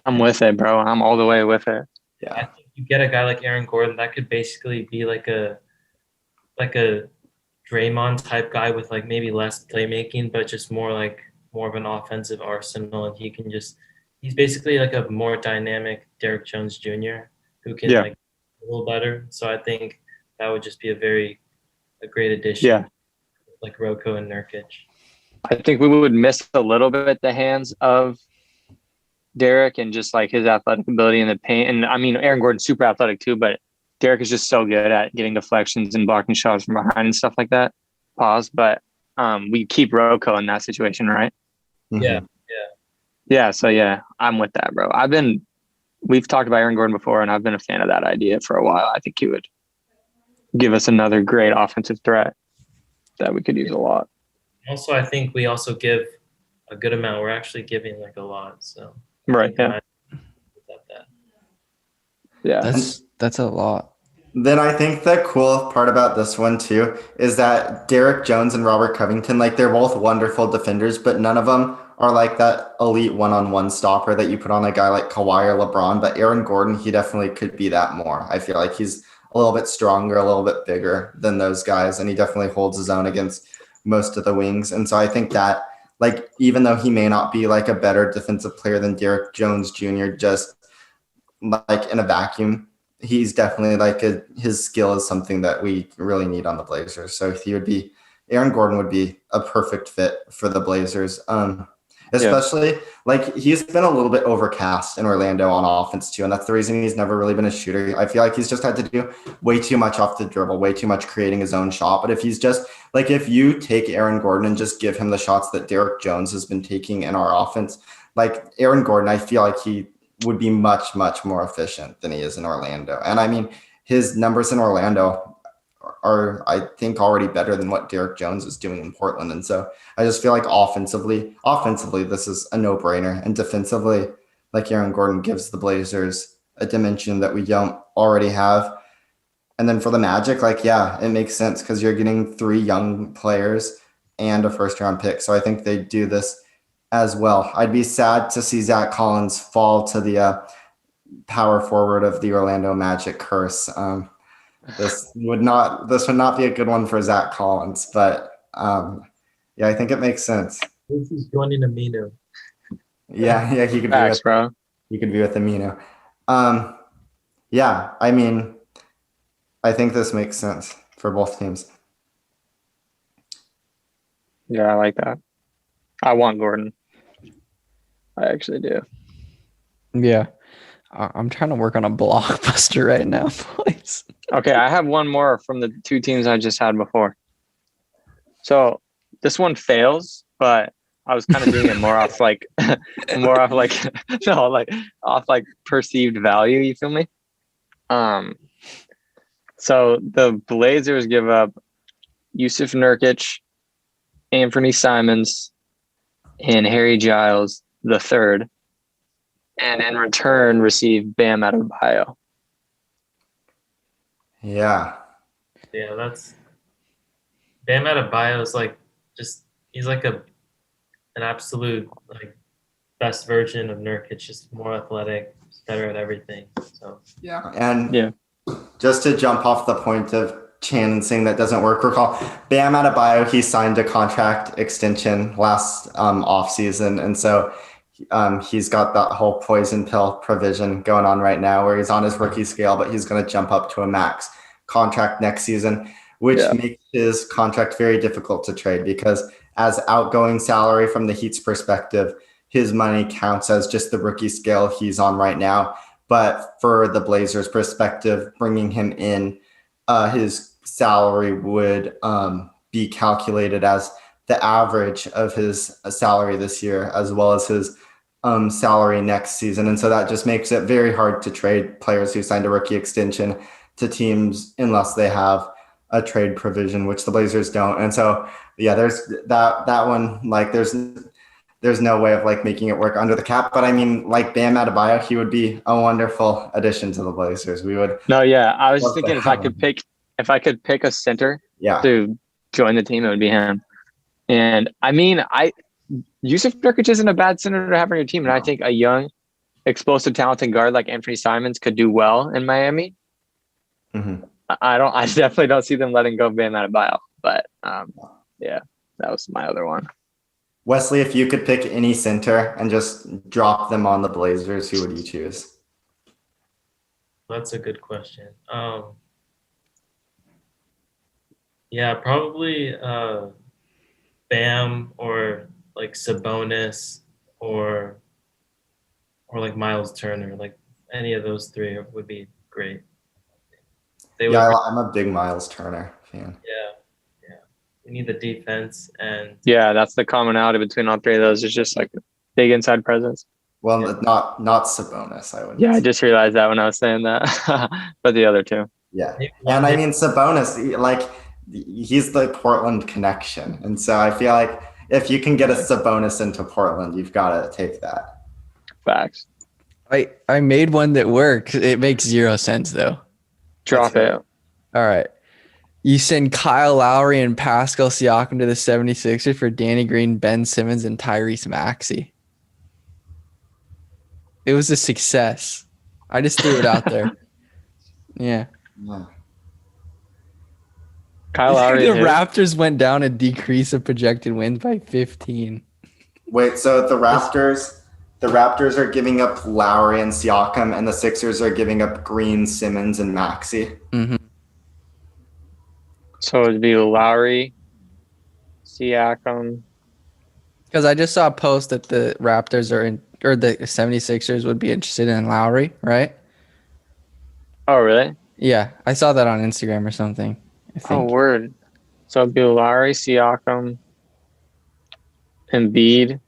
I'm with it, bro. I'm all the way with it. Yeah, I think you get a guy like Aaron Gordon that could basically be like a Draymond type guy with like maybe less playmaking, but just more of an offensive arsenal, and he's basically like a more dynamic Derek Jones Jr. who can like a little better. So I think that would just be a great addition. Yeah. Like Rocco and Nurkic. I think we would miss a little bit at the hands of Derek and just like his athletic ability in the paint. And I mean, Aaron Gordon's super athletic too, but Derek is just so good at getting deflections and blocking shots from behind and stuff like that. Pause. But we keep Rocco in that situation, right? Mm-hmm. Yeah. So yeah, I'm with that, bro. We've talked about Aaron Gordon before, and I've been a fan of that idea for a while. I think he would give us another great offensive threat that we could use a lot. Also, I think we also give a good amount. We're actually giving like a lot. So right. Yeah. That's a lot. Then I think the cool part about this one too is that Derek Jones and Robert Covington, like they're both wonderful defenders, but none of them are like that elite one-on-one stopper that you put on a guy like Kawhi or LeBron. But Aaron Gordon, he definitely could be that more. I feel like he's a little bit stronger, a little bit bigger than those guys, and he definitely holds his own against most of the wings. And so I think that, like, even though he may not be like a better defensive player than Derek Jones Jr., just like in a vacuum, he's definitely like his skill is something that we really need on the Blazers. So Aaron Gordon would be a perfect fit for the Blazers. Especially like he's been a little bit overcast in Orlando on offense too. And that's the reason he's never really been a shooter. I feel like he's just had to do way too much off the dribble, way too much creating his own shot. But if he's just like, if you take Aaron Gordon and just give him the shots that Derek Jones has been taking in our offense, like Aaron Gordon, I feel like he would be much, much more efficient than he is in Orlando. And I mean, his numbers in Orlando are, I think, already better than what Derek Jones is doing in Portland. And so I just feel like offensively, this is a no-brainer. And defensively, like Aaron Gordon gives the Blazers a dimension that we don't already have. And then for the Magic, like, yeah, it makes sense because you're getting 3 young players and a first-round pick. So I think they do this as well. I'd be sad to see Zach Collins fall to the power forward of the Orlando Magic curse. This would not be a good one for Zach Collins, but yeah, I think it makes sense. He's joining Amino. Yeah, he could Facts, bro. He could be with Amino. Yeah, I mean, I think this makes sense for both teams. Yeah, I like that. I want Gordon. I actually do. Yeah. I'm trying to work on a blockbuster right now, boys. Okay, I have one more from the two teams I just had before. So this one fails, but I was kind of doing it more off like more off like no, like off like perceived value, you feel me? So the Blazers give up Yusuf Nurkic, Anthony Simons, and Harry Giles the third, and in return receive Bam Adebayo. Yeah. Yeah, that's Bam Adebayo is like he's like an absolute like best version of Nurkic, just more athletic, better at everything. So Yeah. And Yeah. just to jump off the point of Channon saying that doesn't work, recall Bam Adebayo, he signed a contract extension last offseason. And so he's got that whole poison pill provision going on right now where he's on his rookie scale, but he's going to jump up to a max contract next season, which makes his contract very difficult to trade because as outgoing salary from the Heat's perspective, his money counts as just the rookie scale he's on right now. But for the Blazers' perspective, bringing him in, his salary would be calculated as the average of his salary this year, as well as his salary next season. And so that just makes it very hard to trade players who signed a rookie extension to teams unless they have a trade provision, which the Blazers don't. And so, yeah, there's that one, like there's no way of like making it work under the cap. But I mean, like Bam Adebayo, he would be a wonderful addition to the Blazers. We would. No, yeah. I was love thinking to if I have could him. pick a center Yeah. to join the team, it would be him. And I mean, Yusuf Nurkic isn't a bad center to have on your team, and I think a young, explosive, talented guard like Anthony Simons could do well in Miami. Mm-hmm. I definitely don't see them letting go of Bam Adebayo, but yeah, that was my other one. Wesley, if you could pick any center and just drop them on the Blazers, who would you choose? that's a good question. Yeah, probably Bam or like Sabonis or like Miles Turner. Like any of those three would be great. They would. Yeah, I'm a big Miles Turner fan. Yeah. We need the defense and Yeah, that's the commonality between all three of those. Is just like big inside presence. Well, Yeah. not Sabonis, I would. Yeah, I just realized that when I was saying that, but the other two. Yeah, and I mean Sabonis, like he's the Portland connection, and so I feel like if you can get a Sabonis into Portland, you've got to take that. Facts. I made one that works. It makes 0 sense though. Drop it. All right. You send Kyle Lowry and Pascal Siakam to the 76ers for Danny Green, Ben Simmons, and Tyrese Maxey. It was a success. I just threw it out there. Yeah. Yeah. Kyle Lowry. The Raptors went down a decrease of projected wins by 15. Wait, so the Raptors are giving up Lowry and Siakam, and the Sixers are giving up Green, Simmons, and Maxey. Mm-hmm. So it'd be Lowry, Siakam. Because I just saw a post that the Raptors or the 76ers would be interested in Lowry, right? Oh, really? Yeah, I saw that on Instagram or something. I Oh, think. word. So it'd be Lowry, Siakam, Embiid.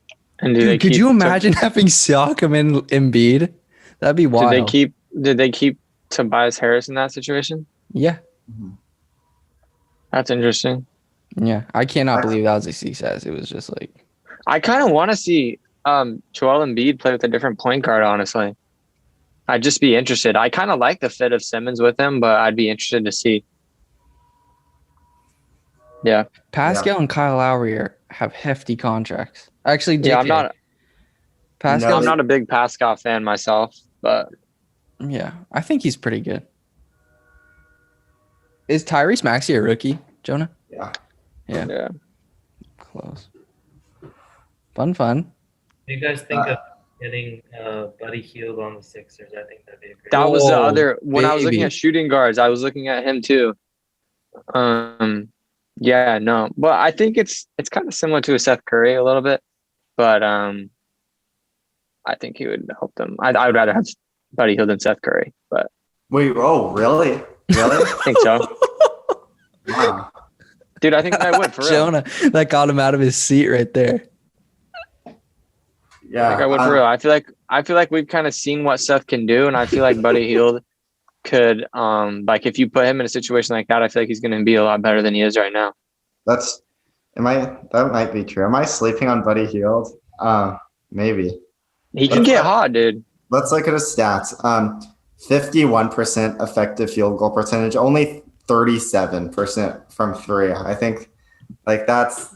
And Dude, could you imagine having Siakam and Embiid? That'd be wild. Did they keep Tobias Harris in that situation? Yeah. Mm-hmm. That's interesting. Yeah. I cannot believe that was a success. It was just like I kind of want to see Joel Embiid play with a different point guard, honestly. I'd just be interested. I kind of like the fit of Simmons with him, but I'd be interested to see. Yeah. Pascal and Kyle Lowry have hefty contracts. Actually, JK, I'm not a big Pascal fan myself, but yeah, I think he's pretty good. Is Tyrese Maxey a rookie, Jonah? Yeah. yeah. Close. Fun. What do you guys think of getting Buddy Hield on the Sixers? I think that'd be a great. That was the Oh, other when I was looking baby. at shooting guards, I was looking at him too. Yeah, no. But I think it's kind of similar to a Seth Curry a little bit. But I think he would help them. I would rather have Buddy Hield and Seth Curry, but Wait, oh, really? Really? I think so. Wow. Dude, I think I would for real. Jonah, that got him out of his seat right there. Yeah. I think I would for real. I feel like we've kind of seen what Seth can do, and I feel like Buddy Hield could like if you put him in a situation like that, I feel like he's gonna be a lot better than he is right now. That might be true. Am I sleeping on Buddy Hield? Maybe. He can get hot, dude. Let's look at his stats. 51% effective field goal percentage, only 37% from three. I think like that's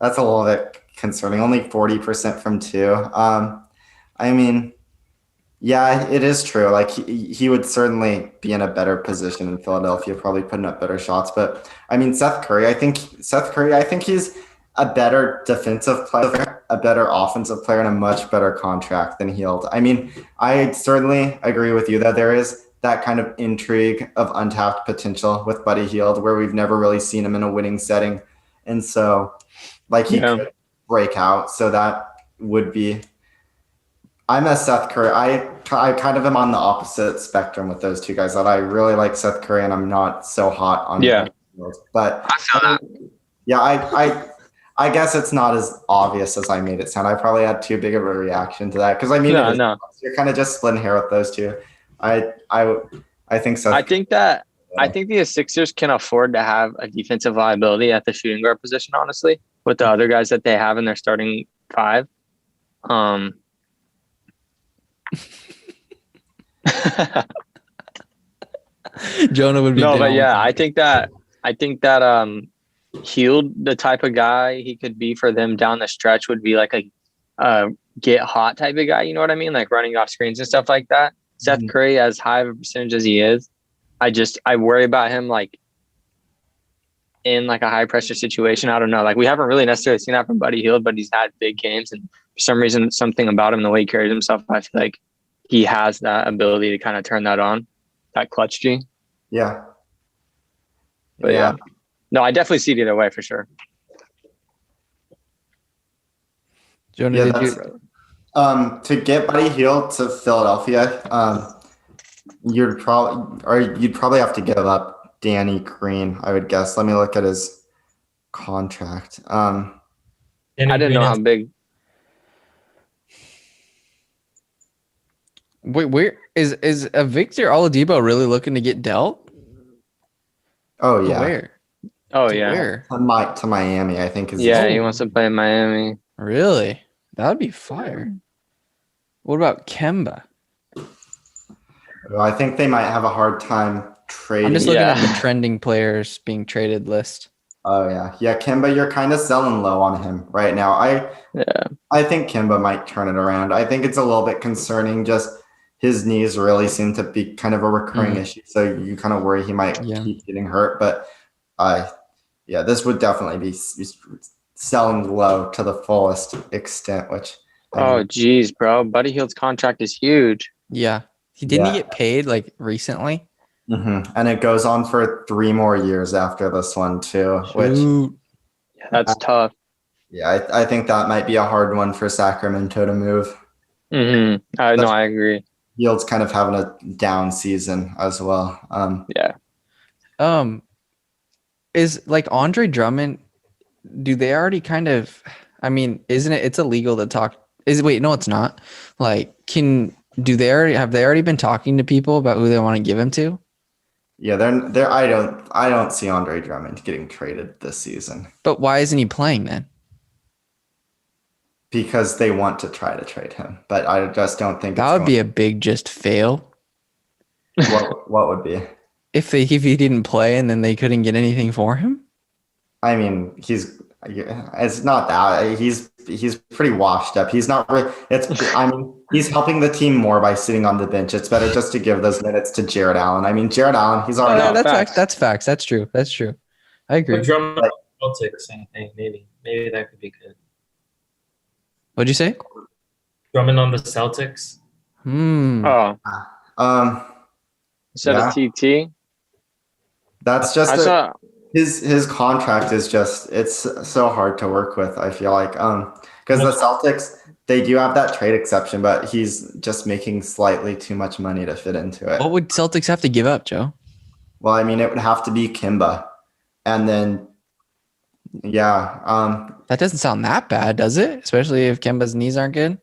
a little bit concerning. Only 40% from two. I mean, yeah, it is true. Like he would certainly be in a better position in Philadelphia, probably putting up better shots. But I mean, Seth Curry, I think he's a better defensive player, a better offensive player, and a much better contract than Hield. I mean, I certainly agree with you that there is that kind of intrigue of untapped potential with Buddy Hield, where we've never really seen him in a winning setting. And so, like, he could break out. So that would be – I'm a Seth Curry. I kind of am on the opposite spectrum with those two guys. That I really like Seth Curry, and I'm not so hot on Buddy Hield. But I feel that. Yeah, I guess it's not as obvious as I made it sound. I probably had too big of a reaction to that because I mean, you're kind of just splitting hair with those two. I think so. I think the Sixers can afford to have a defensive liability at the shooting guard position, honestly, with the other guys that they have in their starting five. Jonah would be but yeah, I think that Hield, the type of guy he could be for them down the stretch, would be like a get hot type of guy. You know what I mean? Like running off screens and stuff like that. Seth Curry, as high of a percentage as he is, I worry about him like in like a high pressure situation. I don't know. Like we haven't really necessarily seen that from Buddy Hield, but he's had big games, and for some reason, something about him, the way he carries himself, I feel like he has that ability to kind of turn that on, that clutch G. Yeah. But yeah. No, I definitely see it either way for sure. Jonah, to get Buddy Hield to Philadelphia, you'd probably have to give up Danny Green, I would guess. Let me look at his contract. I didn't know how big. Wait, where is Victor Oladipo really looking to get dealt? Oh yeah. Where? Oh yeah. Where? To Miami, I think. He wants to play in Miami. Really? That would be fire. What about Kemba? Well, I think they might have a hard time trading. I'm just looking at the trending players being traded list. Oh yeah. Kemba, you're kind of selling low on him right now. I think Kemba might turn it around. I think it's a little bit concerning. Just his knees really seem to be kind of a recurring issue. So you kind of worry he might keep getting hurt. But this would definitely be selling low to the fullest extent, which. Geez, bro. Buddy Hield's contract is huge. Yeah. He didn't get paid like recently. Mm-hmm. And it goes on for 3 more years after this one too, which that's tough. Yeah, I think that might be a hard one for Sacramento to move. Mm-hmm. I agree. Yield's kind of having a down season as well. Is like Andre Drummond, do they already kind of, I mean, isn't it's illegal to talk? No, it's not. Like, have they already been talking to people about who they want to give him to? Yeah, they're I don't see Andre Drummond getting traded this season. But why isn't he playing then? Because they want to try to trade him, but I just don't think that would be a big just fail. What would be if he didn't play and then they couldn't get anything for him? I mean, it's not that he's pretty washed up. He's not really. He's helping the team more by sitting on the bench. It's better just to give those minutes to Jared Allen. I mean, Jared Allen, he's already. That's facts. That's true. I agree. But Drummond, Celtics, I think maybe that could be good. What'd you say? Drummond on the Celtics. Instead of TT. That's just his contract is just it's so hard to work with. I feel like because the Celtics they do have that trade exception, but he's just making slightly too much money to fit into it. What would Celtics have to give up, Joe? Well, I mean, it would have to be Kimba, and then That doesn't sound that bad, does it? Especially if Kemba's knees aren't good.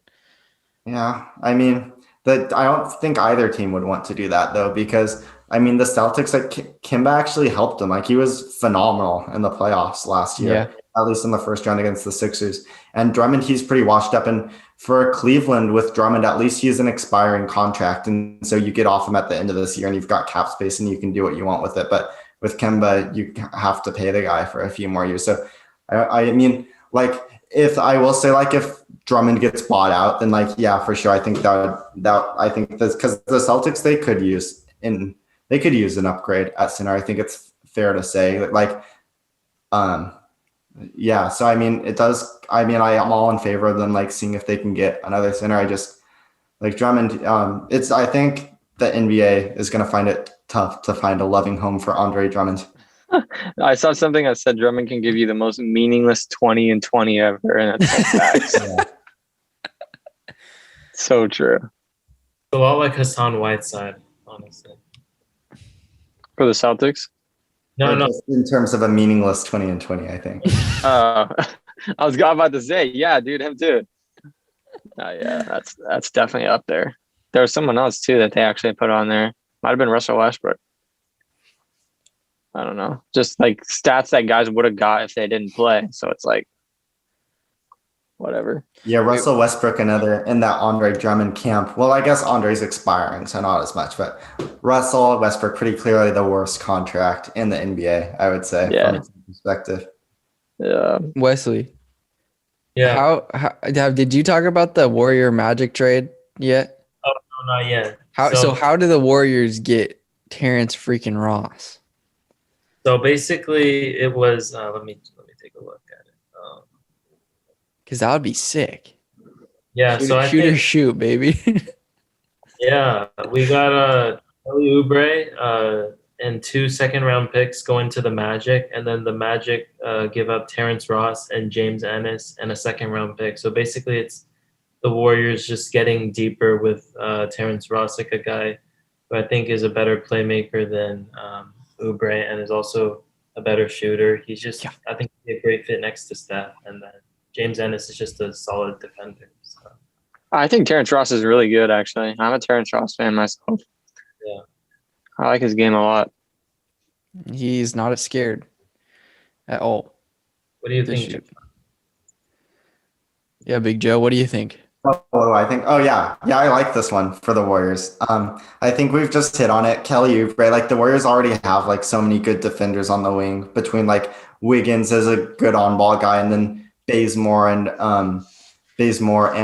yeah. I mean, I don't think either team would want to do that though, because I mean, the Celtics, like Kimba actually helped him. Like he was phenomenal in the playoffs last year, Yeah. at least in the first round against the Sixers. And Drummond, he's pretty washed up. And for Cleveland with Drummond, at least he's an expiring contract, and so you get off him at the end of this year, and you've got cap space, and you can do what you want with it. But with Kemba, you have to pay the guy for a few more years. So I mean, like if I will say, like if Drummond gets bought out, then like yeah, for sure. I think I think this because the Celtics they could use an upgrade at center. I think it's fair to say like yeah. So I mean, it does. I mean, I am all in favor of them like seeing if they can get another center. I just like Drummond. I think the NBA is going to find it tough to find a loving home for Andre Drummond. I saw something that said Drummond can give you the most meaningless 20 and 20 ever, and that's facts. Yeah. So true. A lot like Hassan Whiteside, honestly. For the Celtics? No, no. Just in terms of a meaningless 20 and 20, I think. I was about to say, yeah, dude, him too. Yeah, that's definitely up there. There was someone else too that they actually put on there. Might have been Russell Westbrook. I don't know. Just like stats that guys would have got if they didn't play. So it's like, whatever. Yeah, Russell Westbrook, another in that Andre Drummond camp. Well, I guess Andre's expiring, so not as much. But Russell Westbrook, pretty clearly the worst contract in the NBA, I would say, from a perspective. Yeah. Wesley. Yeah. How did you talk about the Warrior Magic trade yet? Oh, no, not yet. So how do the Warriors get Terrence freaking Ross? So basically, it was. Let me take a look at it. Because that would be sick. Yeah. So I Shoot or think, shoot, baby. yeah, we got Kelly Oubre and 2 second-round picks going to the Magic, and then the Magic give up Terrence Ross and James Ennis and a second-round pick. So basically, it's the Warriors just getting deeper with Terrence Ross, like a guy who I think is a better playmaker than Oubre and is also a better shooter. He's just, I think, he'd be a great fit next to Steph, and then James Ennis is just a solid defender. So. I think Terrence Ross is really good, actually. I'm a Terrence Ross fan myself. Yeah. I like his game a lot. He's not as scared at all. What do you to think? shoot. Yeah, Big Joe, what do you think? What do I think? Oh, yeah. Yeah, I like this one for the Warriors. I think we've just hit on it. Kelly Oubre, like the Warriors already have like so many good defenders on the wing between like Wiggins as a good on-ball guy and then Bazemore and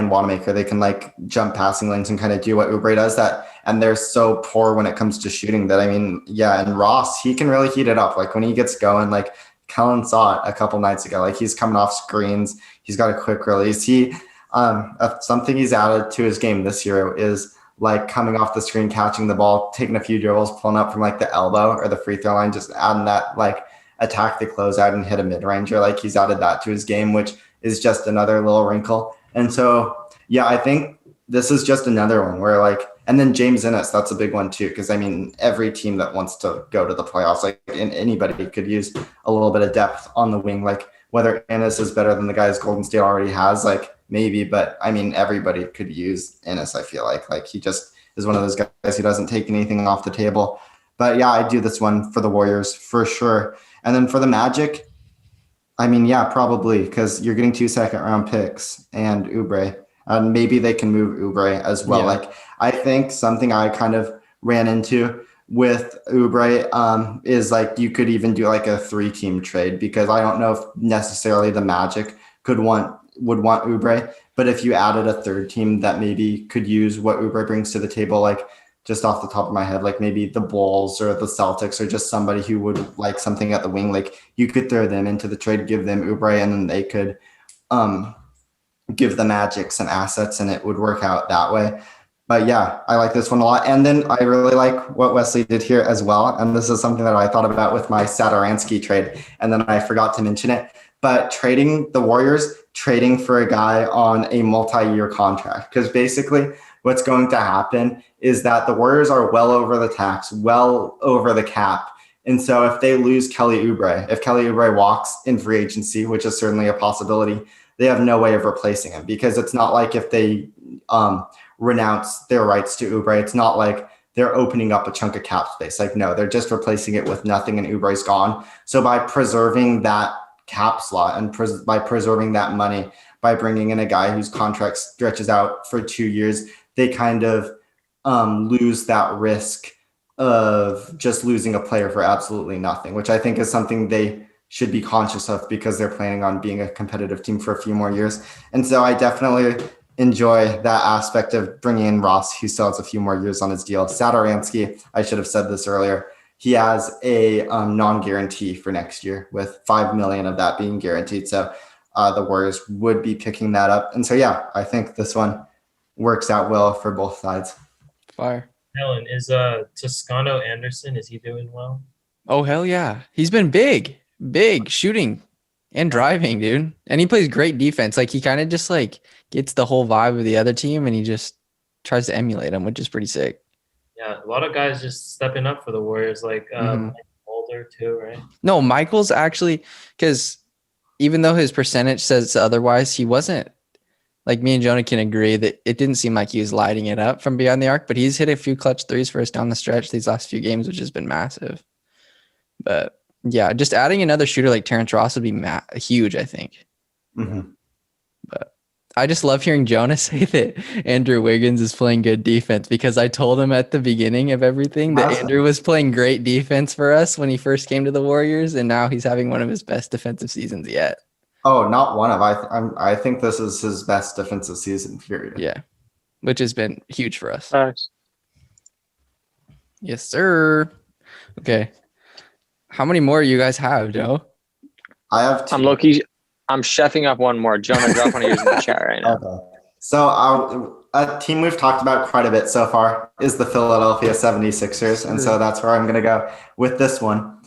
Wanamaker. They can like jump passing lanes and kind of do what Oubre does that. And they're so poor when it comes to shooting that, I mean, yeah. And Ross, he can really heat it up. Like when he gets going, like Kellan saw it a couple nights ago, like he's coming off screens. He's got a quick release. Something he's added to his game this year is like coming off the screen, catching the ball, taking a few dribbles, pulling up from like the elbow or the free throw line, just adding that like attack the closeout and hit a mid-ranger. Like he's added that to his game, which is just another little wrinkle. And so, yeah, I think this is just another one where like, and then James Ennis, that's a big one too. Cause I mean, every team that wants to go to the playoffs, like anybody could use a little bit of depth on the wing. Like whether Ennis is better than the guys Golden State already has, like maybe, but I mean, everybody could use Ennis. I feel like he just is one of those guys who doesn't take anything off the table. But yeah, I do this one for the Warriors for sure. And then for the Magic, I mean, yeah, probably because you're getting 2 second-round picks and Oubre. And maybe they can move Oubre as well. Yeah. Like I think something I kind of ran into with Oubre is like you could even do like a 3-team trade because I don't know if necessarily the Magic would want Oubre, but if you added a third team that maybe could use what Oubre brings to the table, like just off the top of my head, like maybe the Bulls or the Celtics or just somebody who would like something at the wing, like you could throw them into the trade, give them Oubre, and then they could give the Magic some assets and it would work out that way. But yeah, I like this one a lot. And then I really like what Wesley did here as well. And this is something that I thought about with my Satoransky trade. And then I forgot to mention it. but the Warriors trading for a guy on a multi-year contract, because basically what's going to happen is that the Warriors are well over the tax, well over the cap. And so if they lose if Kelly Oubre walks in free agency, which is certainly a possibility, they have no way of replacing him, because it's not like if they renounce their rights to Oubre, it's not like they're opening up a chunk of cap space. Like, no, they're just replacing it with nothing and Oubre's gone. So by preserving that cap slot and by preserving that money, by bringing in a guy whose contract stretches out for 2 years, they kind of lose that risk of just losing a player for absolutely nothing, which I think is something they should be conscious of, because they're planning on being a competitive team for a few more years. And so I definitely enjoy that aspect of bringing in Ross, who still has a few more years on his deal. Satoransky, I should have said this earlier, he has a non-guarantee for next year, with $5 million of that being guaranteed. So the Warriors would be picking that up. And so, yeah, I think this one works out well for both sides. Fire. Kellan, is Toscano Anderson, is he doing well? Oh, hell yeah. He's been big shooting and driving, dude. And he plays great defense. Like, he kind of just like gets the whole vibe of the other team, and he just tries to emulate them, which is pretty sick. Yeah, a lot of guys just stepping up for the Warriors, like Mulder too, right? No, Michael's actually, because even though his percentage says otherwise, he wasn't, like, me and Jonah can agree that it didn't seem like he was lighting it up from beyond the arc, but he's hit a few clutch threes for us down the stretch these last few games, which has been massive. But yeah, just adding another shooter like Terrence Ross would be huge, I think. Mm-hmm. But I just love hearing Jonah say that Andrew Wiggins is playing good defense, because I told him at the beginning of everything that Andrew was playing great defense for us when he first came to the Warriors, and now he's having one of his best defensive seasons yet. Oh, not one of. I think this is his best defensive season, period. Yeah, which has been huge for us. Nice. Yes, sir. Okay. How many more you guys have, Joe? I have two. I'm chefing up one more. Jonah, drop one of yours in the chat right now. Okay. So a team we've talked about quite a bit so far is the Philadelphia 76ers. And so that's where I'm going to go with this one.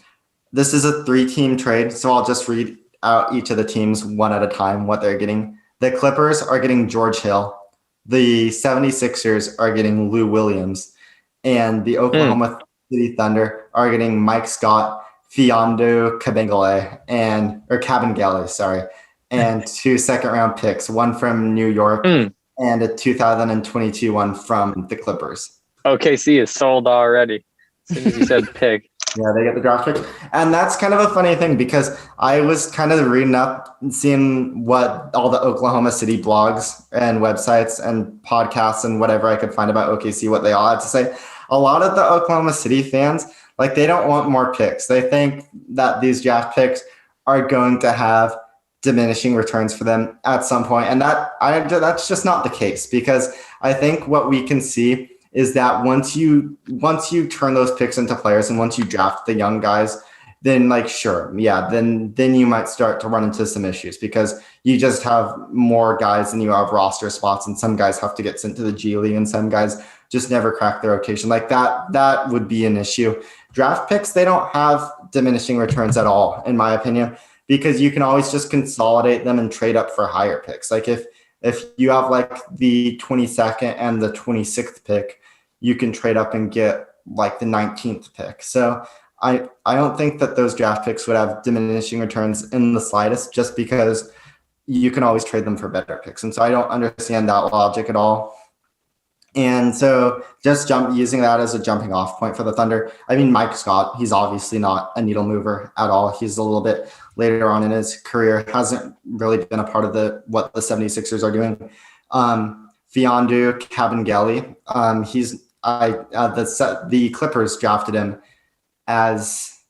This is a 3-team trade. So I'll just read out each of the teams one at a time, what they're getting. The Clippers are getting George Hill. The 76ers are getting Lou Williams. And the Oklahoma City Thunder are getting Mike Scott, Fiondu Kabengele, and 2 second-round picks, one from New York and a 2022 one from the Clippers. OKC is sold already. As soon as you said pick. Yeah, they get the draft pick. And that's kind of a funny thing, because I was kind of reading up and seeing what all the Oklahoma City blogs and websites and podcasts and whatever I could find about OKC, what they all had to say. A lot of the Oklahoma City fans, like, they don't want more picks. They think that these draft picks are going to have diminishing returns for them at some point. And that's just not the case, because I think what we can see is that once you turn those picks into players, and once you draft the young guys, then, like, sure, yeah, then you might start to run into some issues, because you just have more guys than you have roster spots, and some guys have to get sent to the G League, and some guys just never crack their rotation. Like, that would be an issue. Draft picks, they don't have diminishing returns at all, in my opinion, because you can always just consolidate them and trade up for higher picks. Like, if you have like the 22nd and the 26th pick, you can trade up and get like the 19th pick. So I don't think that those draft picks would have diminishing returns in the slightest, just because you can always trade them for better picks. And so I don't understand that logic at all. And so just using that as a jumping off point for the Thunder. I mean, Mike Scott, he's obviously not a needle mover at all. He's a little bit later on in his career, hasn't really been a part of what the 76ers are doing. Fiondu Kabengele, the Clippers drafted him as,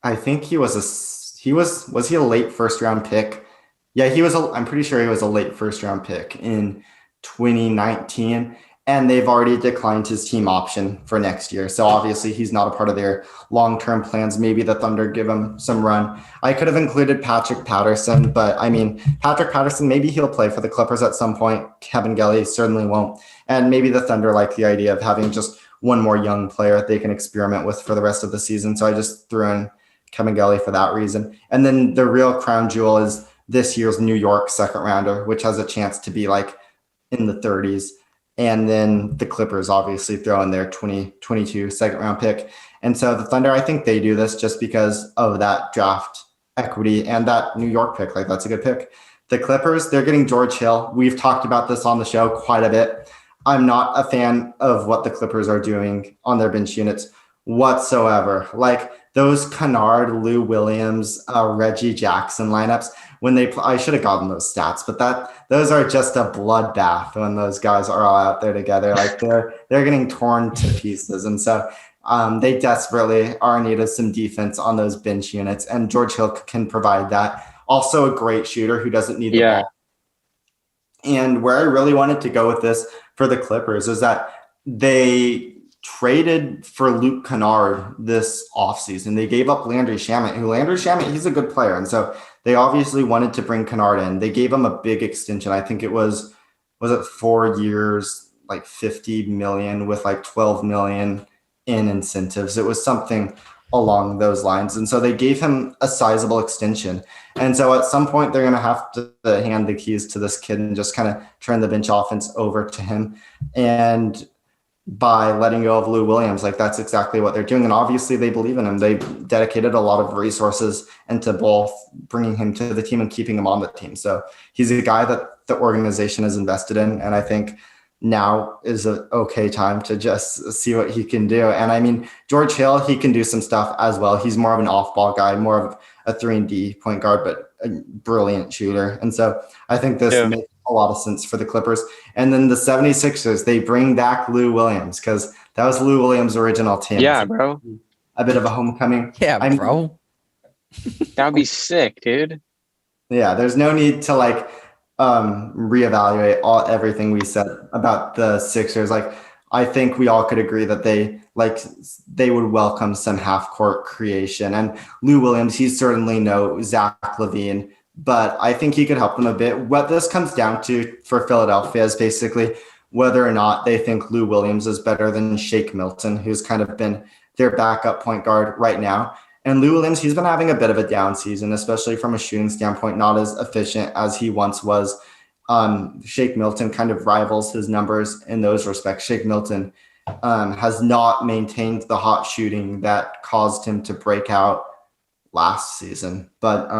I think was he a late first round pick? Yeah, I'm pretty sure he was a late first round pick in 2019. And they've already declined his team option for next year. So obviously he's not a part of their long-term plans. Maybe the Thunder give him some run. I could have included Patrick Patterson, but I mean, Patrick Patterson, maybe he'll play for the Clippers at some point. Kabengele certainly won't. And maybe the Thunder like the idea of having just one more young player they can experiment with for the rest of the season. So I just threw in Kamigeli for that reason. And then the real crown jewel is this year's New York second rounder, which has a chance to be like in the 30s. And then the Clippers obviously throw in their 2022 second round pick. And so the Thunder, I think they do this just because of that draft equity and that New York pick. Like, that's a good pick. The Clippers, they're getting George Hill. We've talked about this on the show quite a bit. I'm not a fan of what the Clippers are doing on their bench units whatsoever. Like those Kennard, Lou Williams, Reggie Jackson lineups, when they I should have gotten those stats, but those are just a bloodbath when those guys are all out there together. Like they're getting torn to pieces. And so they desperately are in need of some defense on those bench units, and George Hill can provide that. Also a great shooter who doesn't need the ball. And where I really wanted to go with this for the Clippers is that they traded for Luke Kennard this offseason. They gave up Landry Shamet, he's a good player. And so they obviously wanted to bring Kennard in. They gave him a big extension. I think it was it 4 years, like 50 million with like 12 million in incentives. It was something along those lines. And so they gave him a sizable extension. And so at some point they're going to have to hand the keys to this kid and just kind of turn the bench offense over to him. And by letting go of Lou Williams, like that's exactly what they're doing. And obviously they believe in him. They dedicated a lot of resources into both bringing him to the team and keeping him on the team. So he's a guy that the organization is invested in. And I think now is an okay time to just see what he can do. And I mean, George Hill, he can do some stuff as well. He's more of an off-ball guy, more of a 3-and-D point guard, but a brilliant shooter. And so I think this makes a lot of sense for the Clippers. And then the 76ers, they bring back Lou Williams because that was Lou Williams' original team. Yeah, bro. A bit of a homecoming. Yeah, bro. That'd be sick, dude. Yeah, there's no need to like reevaluate everything we said about the Sixers. Like, I think we all could agree that they would welcome some half-court creation. And Lou Williams, he's certainly no Zach LaVine, but I think he could help them a bit. What this comes down to for Philadelphia is basically whether or not they think Lou Williams is better than Shake Milton, who's kind of been their backup point guard right now. And Lou Williams, he's been having a bit of a down season, especially from a shooting standpoint, not as efficient as he once was. Shake Milton kind of rivals his numbers in those respects. Shake Milton has not maintained the hot shooting that caused him to break out last season. But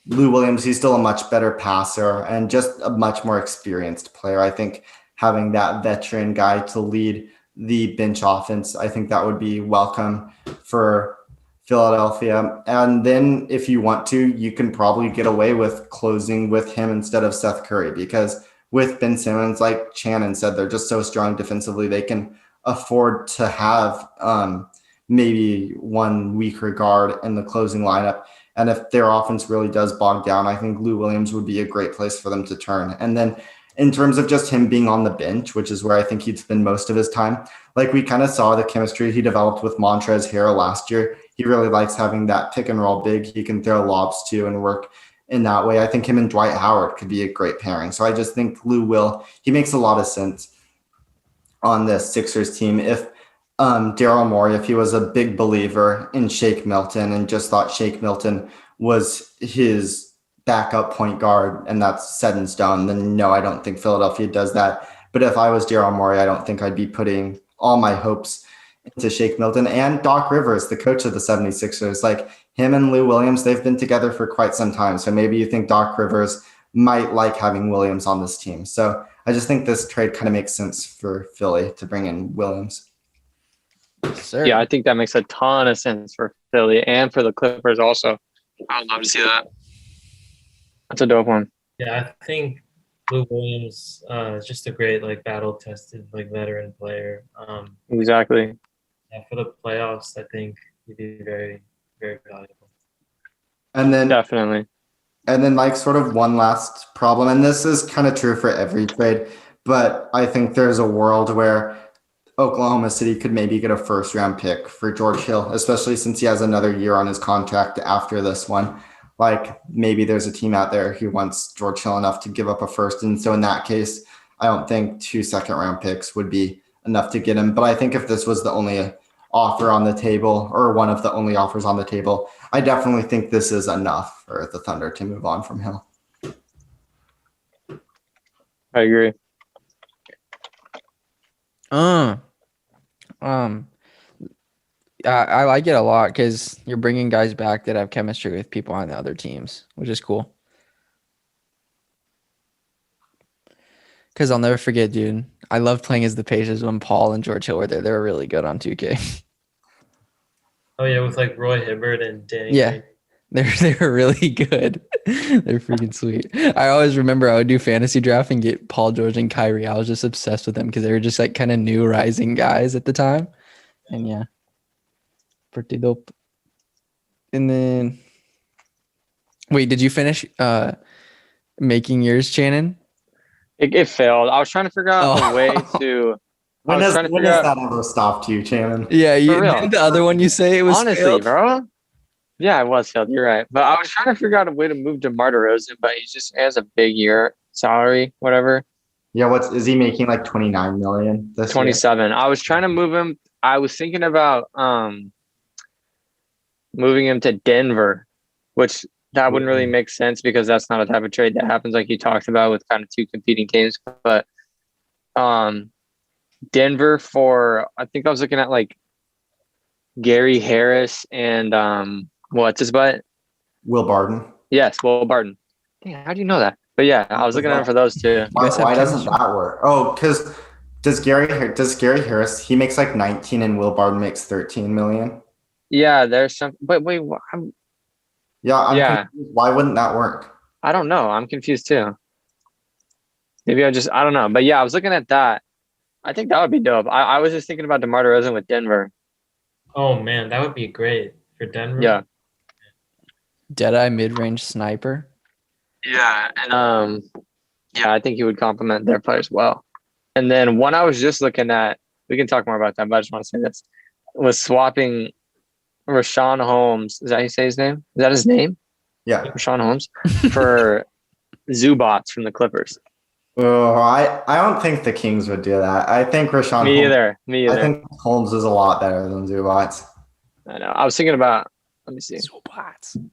Lou Williams, he's still a much better passer and just a much more experienced player. I think having that veteran guy to lead the bench offense, I think that would be welcome for Philadelphia. And then if you want to, you can probably get away with closing with him instead of Seth Curry, because with Ben Simmons, like Channon said, they're just so strong defensively. They can afford to have maybe one weaker guard in the closing lineup. And if their offense really does bog down, I think Lou Williams would be a great place for them to turn. And then in terms of just him being on the bench, which is where I think he'd spend most of his time, like we kind of saw the chemistry he developed with Montrezl Harrell last year. He really likes having that pick and roll big. He can throw lobs too and work in that way. I think him and Dwight Howard could be a great pairing. So I just think he makes a lot of sense on this Sixers team. If Daryl Morey, if he was a big believer in Shake Milton and just thought Shake Milton was his backup point guard and that's set in stone, then no, I don't think Philadelphia does that. But if I was Daryl Morey, I don't think I'd be putting all my hopes into Shake Milton. And Doc Rivers, the coach of the 76ers, like him and Lou Williams, they've been together for quite some time. So maybe you think Doc Rivers might like having Williams on this team. So I just think this trade kind of makes sense for Philly to bring in Williams. Sir. Yeah, I think that makes a ton of sense for Philly and for the Clippers also. I would love to see that. That's a dope one. Yeah, I think Lou Williams is just a great, battle-tested, veteran player. Exactly. Yeah, for the playoffs, I think he'd be very, very valuable. And then Definitely. And then sort of one last problem, and this is kind of true for every trade, but I think there's a world where Oklahoma City could maybe get a first-round pick for George Hill, especially since he has another year on his contract after this one. Maybe there's a team out there who wants George Hill enough to give up a first. And so in that case, I don't think 2 second-round picks would be enough to get him. But I think if this was the only offer on the table, or one of the only offers on the table, I definitely think this is enough for the Thunder to move on from Hill. I agree. I like it a lot because you're bringing guys back that have chemistry with people on the other teams, which is cool. Because I'll never forget, dude. I loved playing as the Pacers when Paul and George Hill were there. They were really good on 2K. Oh yeah, with like Roy Hibbert and Danny Yeah. Green. They were really good. They're freaking sweet. I always remember I would do fantasy draft and get Paul George and Kyrie. I was just obsessed with them because they were just like kind of new rising guys at the time. And yeah, pretty dope. And then, wait, did you finish making yours, Channon? It failed. I was trying to figure out a way to. When I was has trying to figure that out. ever stopped you, Channon? Yeah, For real. didn't the other one you say it was Honestly, failed? bro. Yeah, it was failed. You're right. But I was trying to figure out a way to move DeMar DeRozan, but he just has a big year salary, whatever. Yeah, is he making like 29 million this year? 27. I was trying to move him. I was thinking about moving him to Denver, which that wouldn't really make sense because that's not a type of trade that happens like you talked about with kind of two competing teams. But Denver for, I think I was looking at like Gary Harris and what's his butt? Will Barton. Yes, Will Barton. Dang, how do you know that? But yeah, I was looking at him for those two. Why guys have doesn't chemistry. that work? Oh, because does Gary Harris, he makes like 19 and Will Barton makes 13 million? Yeah, there's some. But wait, Yeah, confused. Why wouldn't that work? I don't know. I'm confused too. Maybe I don't know. But yeah, I was looking at that. I think that would be dope. I was just thinking about DeMar DeRozan with Denver. Oh man, that would be great for Denver. Yeah. Deadeye mid-range sniper. Yeah, and yeah, I think he would complement their players well. And then one I was just looking at, we can talk more about that, but I just want to say this, was swapping Rashawn Holmes. Is that how you say his name? Is that his name? Yeah. Rashawn Holmes for Zubats from the Clippers. Oh, I don't think the Kings would do that. I think Rashawn Me Holmes, either. Me either. I think Holmes is a lot better than Zubats. I know. I was thinking about, let me see. Zubats. Can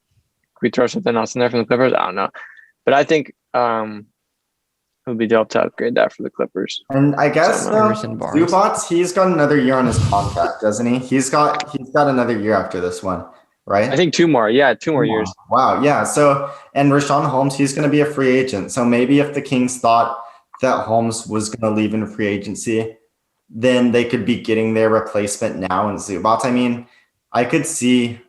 we throw something else in there from the Clippers? I don't know. But I think it would be dope to upgrade that for the Clippers. And I guess Harrison Barnes. Zubats, he's got another year on his contract, doesn't he? He's got another year after this one, right? I think 2 more. Yeah, 2 more years. Wow, yeah. So, and Rashawn Holmes, he's going to be a free agent. So maybe if the Kings thought that Holmes was going to leave in free agency, then they could be getting their replacement now in Zubats. I mean, I could see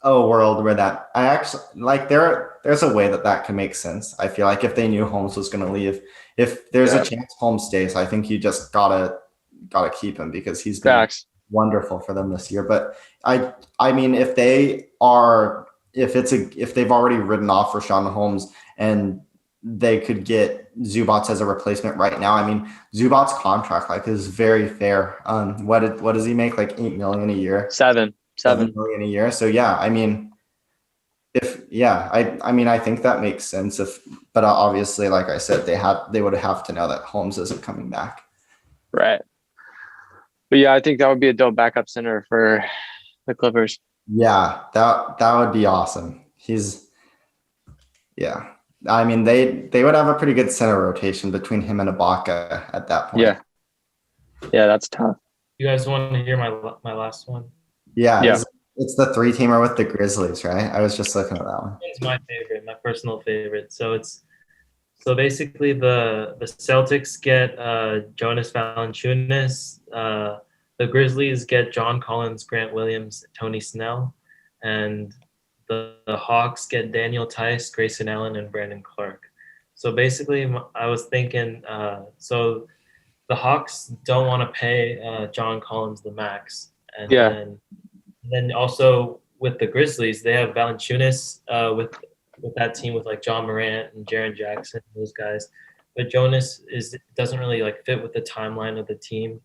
a world where that I actually like there's a way that can make sense. I feel like if they knew Holmes was going to leave, if there's a chance Holmes stays, I think you just gotta keep him because he's been wonderful for them this year. But I mean, if they've already written off Rashawn Holmes and they could get Zubats as a replacement right now. I mean, Zubats' contract is very fair. What does he make? Like $8 million a year? 7 million a year. So yeah, I mean, I think that makes sense. But obviously, like I said, they would have to know that Holmes isn't coming back. Right. But yeah, I think that would be a dope backup center for the Clippers. Yeah, that would be awesome. I mean, they would have a pretty good center rotation between him and Ibaka at that point. Yeah, that's tough. You guys want to hear my last one? Yeah. It's the 3-teamer with the Grizzlies, right? I was just looking at that one. It's my favorite, my personal favorite. So basically the Celtics get Jonas Valanciunas. The Grizzlies get John Collins, Grant Williams, Tony Snell, and the Hawks get Daniel Tice, Grayson Allen, and Brandon Clark. So basically, I was thinking, so the Hawks don't want to pay John Collins the max, and then also with the Grizzlies, they have Valanciunas with that team with like John Morant and Jaren Jackson, those guys. But Jonas doesn't really like fit with the timeline of the team.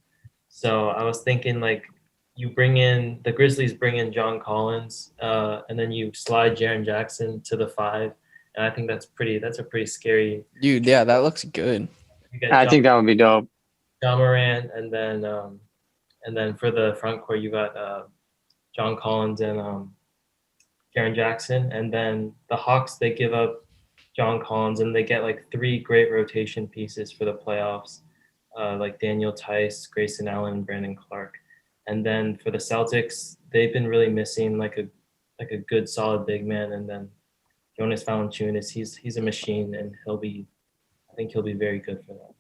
So I was thinking like the Grizzlies bring in John Collins, and then you slide Jaren Jackson to the 5. And I think that's a pretty scary. Dude, yeah, that looks good. I think that would be dope. John Morant and then And then for the front court, you got John Collins and Jaren Jackson. And then the Hawks, they give up John Collins and they get like 3 great rotation pieces for the playoffs, like Daniel Tice, Grayson Allen, and Brandon Clark. And then for the Celtics, they've been really missing like a good solid big man. And then Jonas Valanciunas, he's a machine, and I think he'll be very good for that.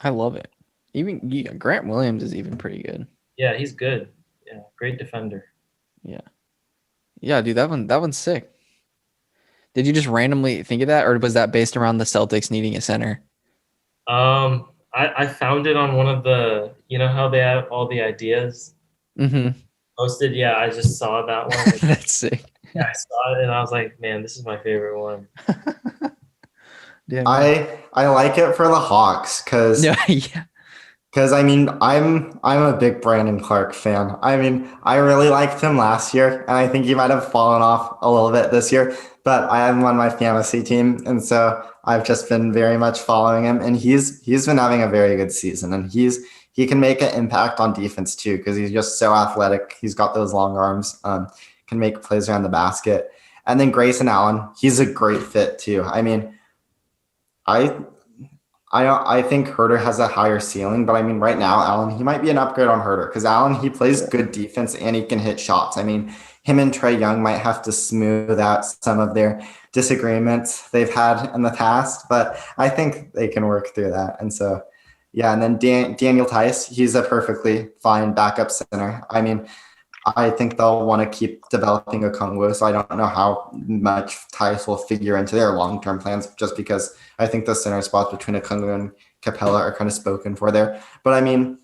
I love it. Even Grant Williams is even pretty good. Yeah, he's good. Yeah, great defender. Yeah, dude, that one's sick. Did you just randomly think of that, or was that based around the Celtics needing a center? I found it on one of the, you know how they have all the ideas Mm-hmm. posted. Yeah, I just saw that one. That's sick. Yeah, I saw it and I was like, man, this is my favorite one. Damn. I like it for the Hawks because yeah. I mean I'm a big Brandon Clark fan. I mean I really liked him last year, and I think he might have fallen off a little bit this year. But I have him on my fantasy team, and so I've just been very much following him. And he's been having a very good season, and he can make an impact on defense too because he's just so athletic. He's got those long arms, can make plays around the basket. And then Grayson Allen, he's a great fit too. I mean, I think Herter has a higher ceiling, but I mean, right now, Allen, he might be an upgrade on Herter because Allen, he plays good defense and he can hit shots. I mean, him and Trae Young might have to smooth out some of their disagreements they've had in the past, but I think they can work through that. And so, yeah, and then Daniel Tice, he's a perfectly fine backup center. I mean, I think they'll want to keep developing Okongwu, so I don't know how much Tice will figure into their long-term plans, just because I think the center spots between Okongwu and Capella are kind of spoken for there. But I mean,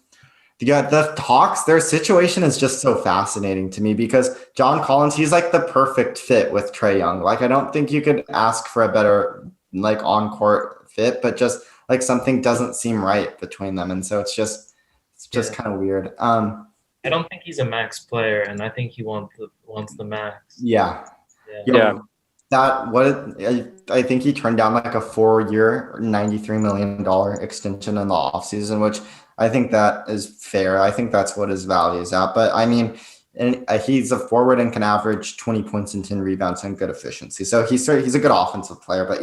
the Hawks, their situation is just so fascinating to me because John Collins, he's like the perfect fit with Trae Young. Like, I don't think you could ask for a better like on-court fit, but just like something doesn't seem right between them, and so it's just kind of weird. I don't think he's a max player, and I think he wants the max. Yeah. Yeah. I think he turned down like a 4-year, $93 million extension in the offseason, which I think that is fair. I think that's what his value is at. But I mean, he's a forward and can average 20 points and 10 rebounds and good efficiency. So he's a good offensive player. But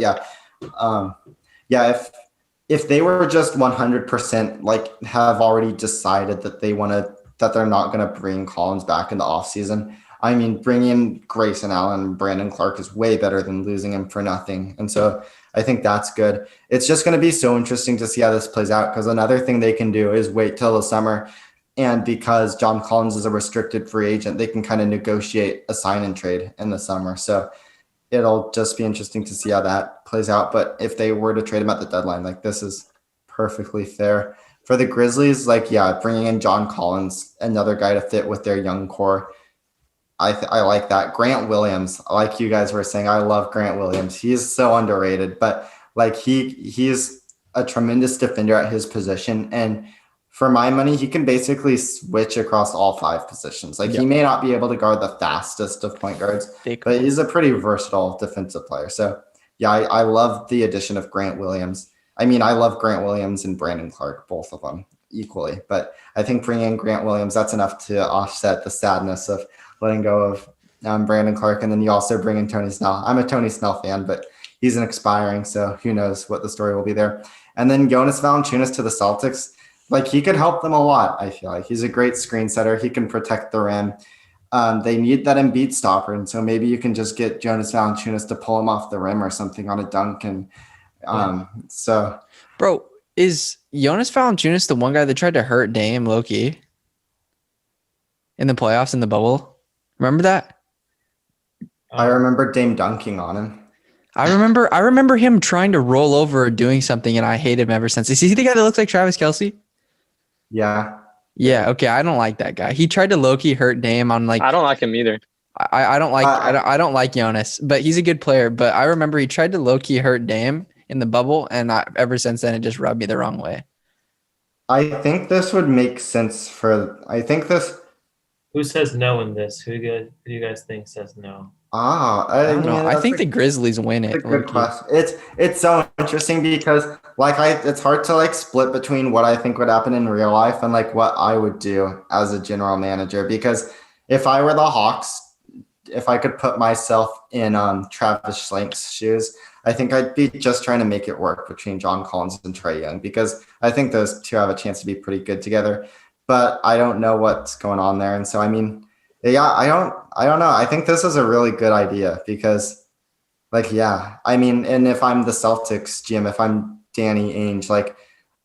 if they were just 100% like have already decided that they're not going to bring Collins back in the offseason, I mean, bringing Grayson Allen and Brandon Clark is way better than losing him for nothing. And so I think that's good. It's just going to be so interesting to see how this plays out, because another thing they can do is wait till the summer. And because John Collins is a restricted free agent, they can kind of negotiate a sign and trade in the summer. So it'll just be interesting to see how that plays out. But if they were to trade him at the deadline, like, this is perfectly fair. For the Grizzlies, bringing in John Collins, another guy to fit with their young core, I like that. Grant Williams, like you guys were saying, I love Grant Williams. He's so underrated, but like he's a tremendous defender at his position. And for my money, he can basically switch across all 5 positions. Like, he may not be able to guard the fastest of point guards, but he's a pretty versatile defensive player. So yeah, I love the addition of Grant Williams. I mean, I love Grant Williams and Brandon Clark, both of them equally, but I think bringing in Grant Williams, that's enough to offset the sadness of letting go of Brandon Clark. And then you also bring in Tony Snell. I'm a Tony Snell fan, but he's an expiring, so who knows what the story will be there. And then Jonas Valanciunas to the Celtics, like, he could help them a lot. I feel like he's a great screen setter. He can protect the rim. They need that Embiid stopper, and so maybe you can just get Jonas Valanciunas to pull him off the rim or something on a dunk. And so, bro, is Jonas Valanciunas the one guy that tried to hurt Dame low-key in the playoffs in the bubble? Remember that? I remember Dame dunking on him. I remember him trying to roll over or doing something, and I hate him ever since. Is he the guy that looks like Travis Kelce? Yeah. Yeah. Okay. I don't like that guy. He tried to low-key hurt Dame on I don't like him either. I don't like Jonas, but he's a good player. But I remember he tried to low-key hurt Dame in the bubble, and ever since then, it just rubbed me the wrong way. I think this would make sense Who says no in this? Who do you guys think says no? I don't know. mean, I that's think the Grizzlies win a it. good Low-key. question. It's so interesting because it's hard to like split between what I think would happen in real life and like what I would do as a general manager. Because if I were the Hawks, if I could put myself in Travis Schlank's shoes, I think I'd be just trying to make it work between John Collins and Trae Young because I think those two have a chance to be pretty good together. But I don't know what's going on there, and so I mean, yeah, I don't know. I think this is a really good idea because, like, yeah, I mean, and if I'm the Celtics GM, if I'm Danny Ainge, like,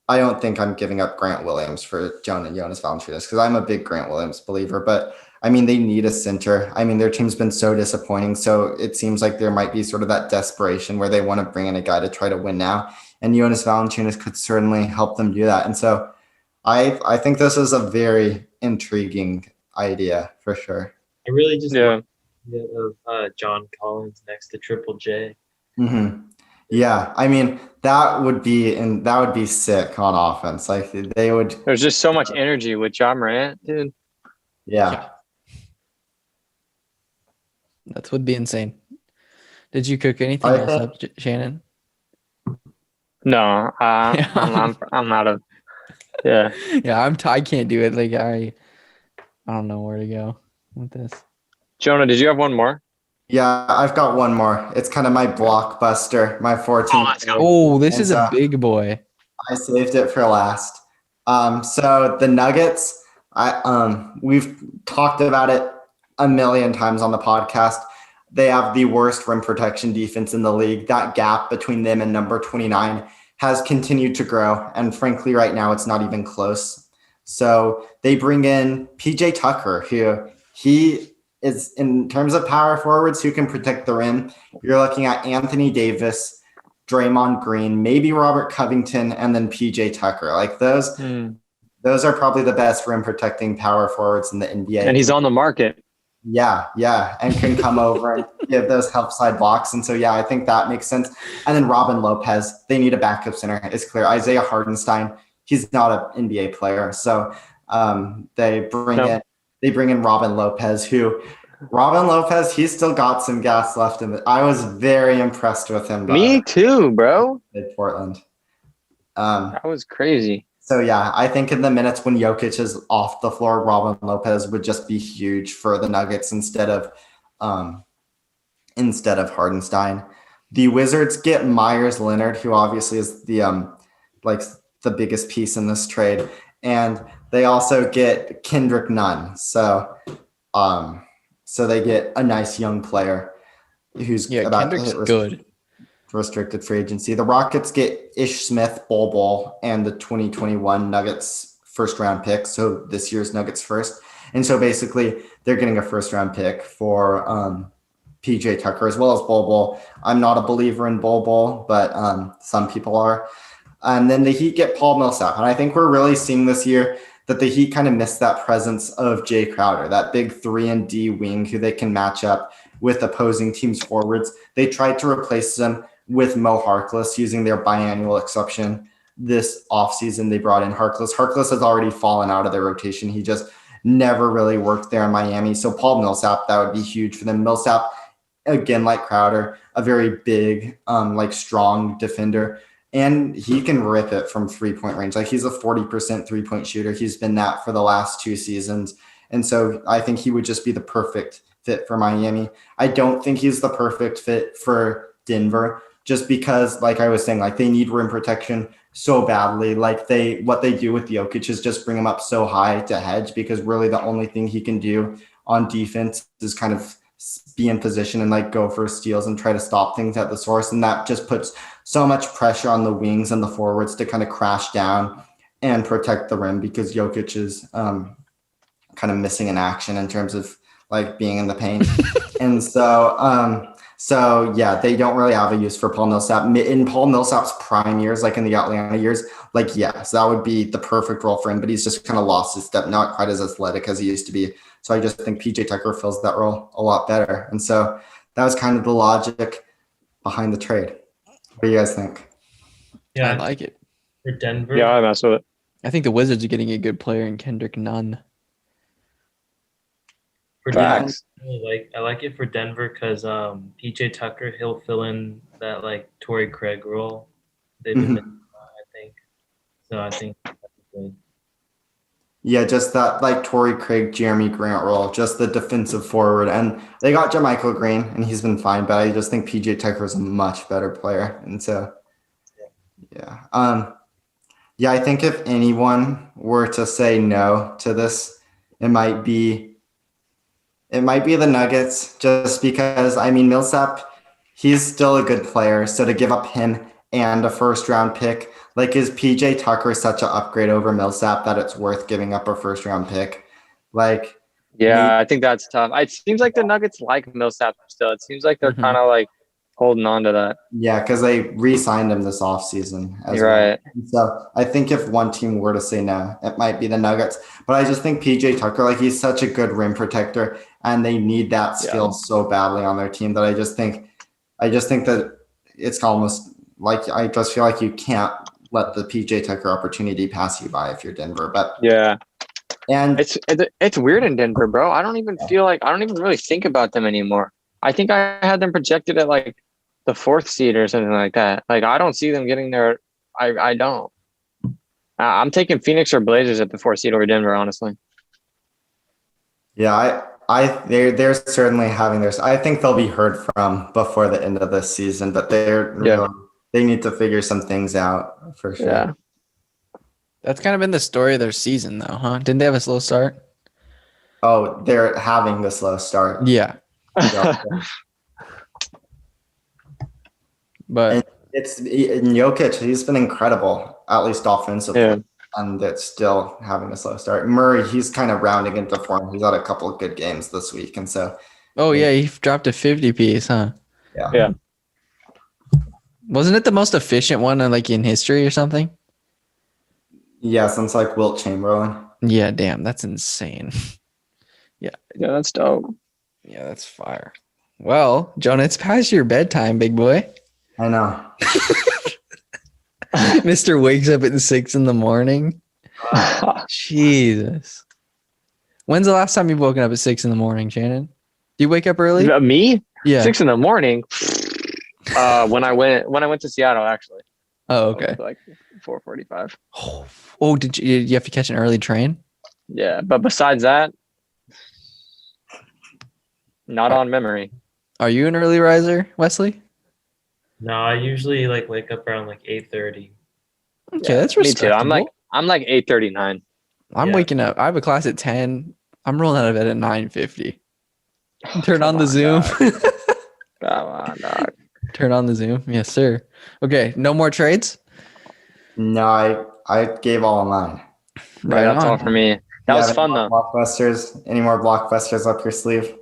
I don't think I'm giving up Grant Williams for Jonah and Jonas Valanciunas because I'm a big Grant Williams believer. But I mean, they need a center. I mean, their team's been so disappointing. So it seems like there might be sort of that desperation where they want to bring in a guy to try to win now. And Jonas Valanciunas could certainly help them do that. And so I think this is a very intriguing idea for sure. I really just Yeah. like of John Collins next to Triple J. Mm-hmm. Yeah, I mean that would be sick on offense. Like they would. There's just so much energy with John Morant, dude. Yeah. That would be insane. Did you cook anything I else think- up, Shannon? No, I'm out of. Yeah. Yeah, I can't do it. Like I don't know where to go with this. Jonah, did you have one more? Yeah, I've got one more. It's kind of my blockbuster, my 14. let's go. Oh, this And is a so- big boy. I saved it for last. So the Nuggets, we've talked about it a million times on the podcast. They have the worst rim protection defense in the league. That gap between them and number 29 has continued to grow. And frankly, right now it's not even close. So they bring in PJ Tucker, who he is in terms of power forwards who can protect the rim. You're looking at Anthony Davis, Draymond Green, maybe Robert Covington, and then PJ Tucker. Like those are probably the best rim protecting power forwards in the NBA. And he's on the market. Yeah, and can come over and give those help side blocks. And so, yeah, I think that makes sense. And then Robin Lopez, they need a backup center. It's clear. Isaiah Hardenstein, he's not an NBA player. So they bring in Robin Lopez, he's still got some gas left in it. I was very impressed with him. Me too, bro. In Portland. That was crazy. So yeah, I think in the minutes when Jokic is off the floor, Robin Lopez would just be huge for the Nuggets instead of Hardenstein. The Wizards get Myers Leonard, who obviously is the the biggest piece in this trade, and they also get Kendrick Nunn. So they get a nice young player who's about Kendrick's to hit good. restricted free agency. The Rockets get Ish Smith, Bol, and the 2021 Nuggets first round pick. So this year's Nuggets first. And so basically they're getting a first round pick for PJ Tucker as well as Bol. I'm not a believer in Bol, but some people are. And then the Heat get Paul Millsap. And I think we're really seeing this year that the Heat kind of missed that presence of Jay Crowder, that big 3-and-D wing who they can match up with opposing teams' forwards. They tried to replace them with Mo Harkless using their biannual exception. This offseason, they brought in Harkless. Harkless has already fallen out of their rotation. He just never really worked there in Miami. So Paul Millsap, that would be huge for them. Millsap, again, like Crowder, a very big, strong defender. And he can rip it from three-point range. Like he's a 40% three-point shooter. He's been that for the last 2 seasons. And so I think he would just be the perfect fit for Miami. I don't think he's the perfect fit for Denver just because, like I was saying, like they need rim protection so badly. Like what they do with Jokic is just bring him up so high to hedge because really the only thing he can do on defense is kind of be in position and like go for steals and try to stop things at the source. And that just puts so much pressure on the wings and the forwards to kind of crash down and protect the rim because Jokic is kind of missing in action in terms of like being in the paint. And so yeah, they don't really have a use for Paul Millsap. In Paul Millsap's prime years, like in the Atlanta years, like, yes, that would be the perfect role for him, but he's just kind of lost his step, not quite as athletic as he used to be. So I just think PJ Tucker fills that role a lot better. And so that was kind of the logic behind the trade. What do you guys think? Yeah, I like it. for Denver. Yeah, I mess with it. I think the Wizards are getting a good player in Kendrick Nunn. For Facts. Denver, I like it for Denver because PJ Tucker, he'll fill in that like Torrey Craig role. They've been missing, I think. So I think that's good. Yeah, just that like Torrey Craig, Jeremy Grant role, just the defensive forward. And they got Jermichael Green, and he's been fine, but I just think PJ Tucker is a much better player. And so, yeah. Yeah, I think if anyone were to say no to this, it might be the Nuggets, just because I mean Millsap, he's still a good player. So to give up him and a first round pick, like is PJ Tucker such an upgrade over Millsap that it's worth giving up a first round pick? Like Yeah, I think that's tough. It seems like the Nuggets like Millsap still. It seems like they're kind of like holding on to that. yeah, because they re-signed him this offseason as You're well. right. So I think if one team were to say no, it might be the Nuggets. But I just think PJ Tucker, like he's such a good rim protector, and they need that skill so badly on their team that I just think that it's almost like I just feel like you can't let the PJ Tucker opportunity pass you by if you're Denver. But Yeah, and it's weird in Denver, bro. I don't even really think about them anymore. I think I had them projected at like the 4th seed or something like that. Like I don't see them getting there. I don't. I'm taking Phoenix or Blazers at the 4th seed over Denver, honestly. yeah, they're certainly having theirs. I think they'll be heard from before the end of this season, but they need to figure some things out for sure. Yeah. That's kind of been the story of their season, though, huh? Didn't they have a slow start? Oh, they're having the slow start. Yeah, but And it's Jokic. He's been incredible, at least offensively, Yeah. and it's still having a slow start. Murray, he's kind of rounding into form. He's had a couple of good games this week, and so he dropped a 50 piece, huh? Yeah. Wasn't it the most efficient one like in history or something? yeah, since like Wilt Chamberlain. Yeah, damn, that's insane. Yeah, that's dope. Yeah, that's fire. Well, Jonah, it's past your bedtime, big boy. I know. Mr. wakes up at 6 a.m. Jesus. When's the last time you've woken up at 6 a.m, Channon? Do you wake up early? Me? Yeah. 6 a.m. When I went to Seattle, actually. Oh, okay. Like 4:45. Oh, did you have to catch an early train? Yeah, but besides that, not on memory. Are you an early riser, Wesley? No, I usually like wake up around like 8:30. Okay, that's Me too. respectable. I'm like 8:39. I'm waking up. I have a class at 10. I'm rolling out of bed at 9:50. Turn on the Zoom. Come on, dog. Turn on the Zoom. Yes, sir. Okay, no more trades? No, I gave all of mine. Right That's on. all for me. That was fun though. Blockbusters? Any more blockbusters up your sleeve?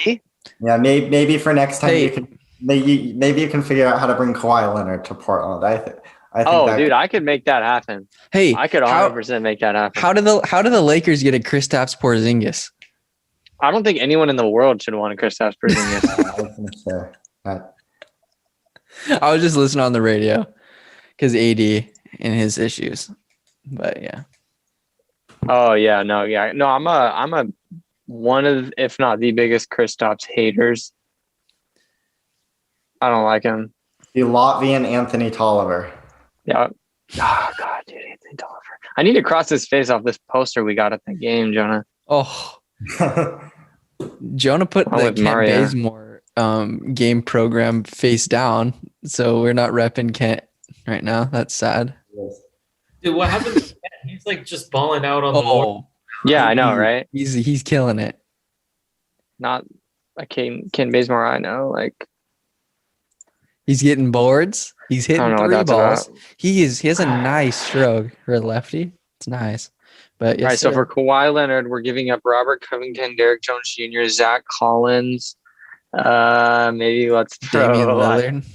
Me? Yeah, maybe for next time Hey. you can maybe you can figure out how to bring Kawhi Leonard to Portland. I think Dude, I could make that happen. Hey, I could 100% make that happen. how did the Lakers get a Kristaps Porzingis? I don't think anyone in the world should want a Kristaps Porzingis. I was gonna say that. I was just listening on the radio because AD and his issues. But yeah. Oh yeah, no. I'm a one of, if not the biggest Kristaps haters. I don't like him. The Latvian Anthony Tolliver. Yeah. Oh god, dude, Anthony Tolliver. I need to cross his face off this poster we got at the game, Jonah. Oh, Jonah put I'm the with Kent Mario. Bazemore game program face down, so we're not repping Kent right now. That's sad. Dude, what happened to Ken? He's like just balling out on the floor. Yeah, I know, right? He's killing it. Not a Ken Bazemore I know. Like, He's getting boards. He's I hitting don't know what three that's balls. about. He has a nice stroke for a lefty. It's nice. But yes, All right, so sir. for Kawhi Leonard, we're giving up Robert Covington, Derek Jones Jr., Zach Collins. Maybe let's Damian throw Lillard.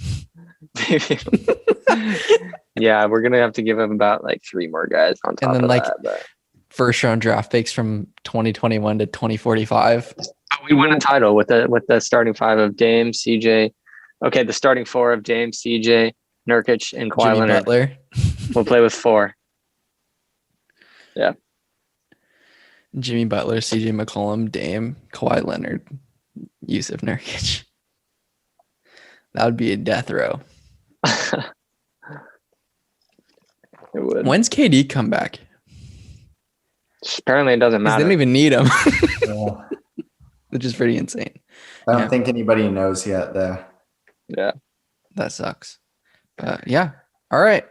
Yeah, we're gonna have to give him about like 3 more guys on top then, of like, that. But First round draft picks from 2021 to 2045. we win a title with the starting 5 of Dame, CJ. Okay, the starting 4 of Dame, CJ, Nurkic, and Kawhi Jimmy Leonard. Butler. We'll play with 4. Jimmy Butler, CJ McCollum, Dame, Kawhi Leonard, Yusuf Nurkic. That would be a death row. It would. When's KD come back? Apparently, it doesn't 'Cause they matter. don't even need him, Yeah. which is pretty insane. I don't Yeah. think anybody knows yet there. Yeah. That sucks. But yeah. All right.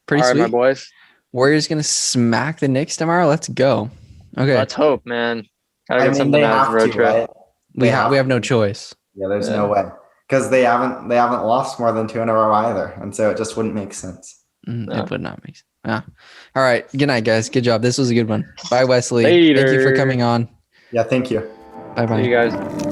Pretty All right, sweet. my boys. Warriors gonna smack the Knicks tomorrow. Let's go. Okay. Let's hope, man. Gotta I get mean, something they out of have the road to, trip. right? we have no choice. Yeah, there's Yeah. no way because they haven't lost more than 2 in a row either, and so it just wouldn't make sense. No. It would not make sense. Yeah. All right. Good night, guys. Good job. This was a good one. Bye, Wesley. Thank you for Later. coming on. Yeah, thank you. Bye See bye. you guys.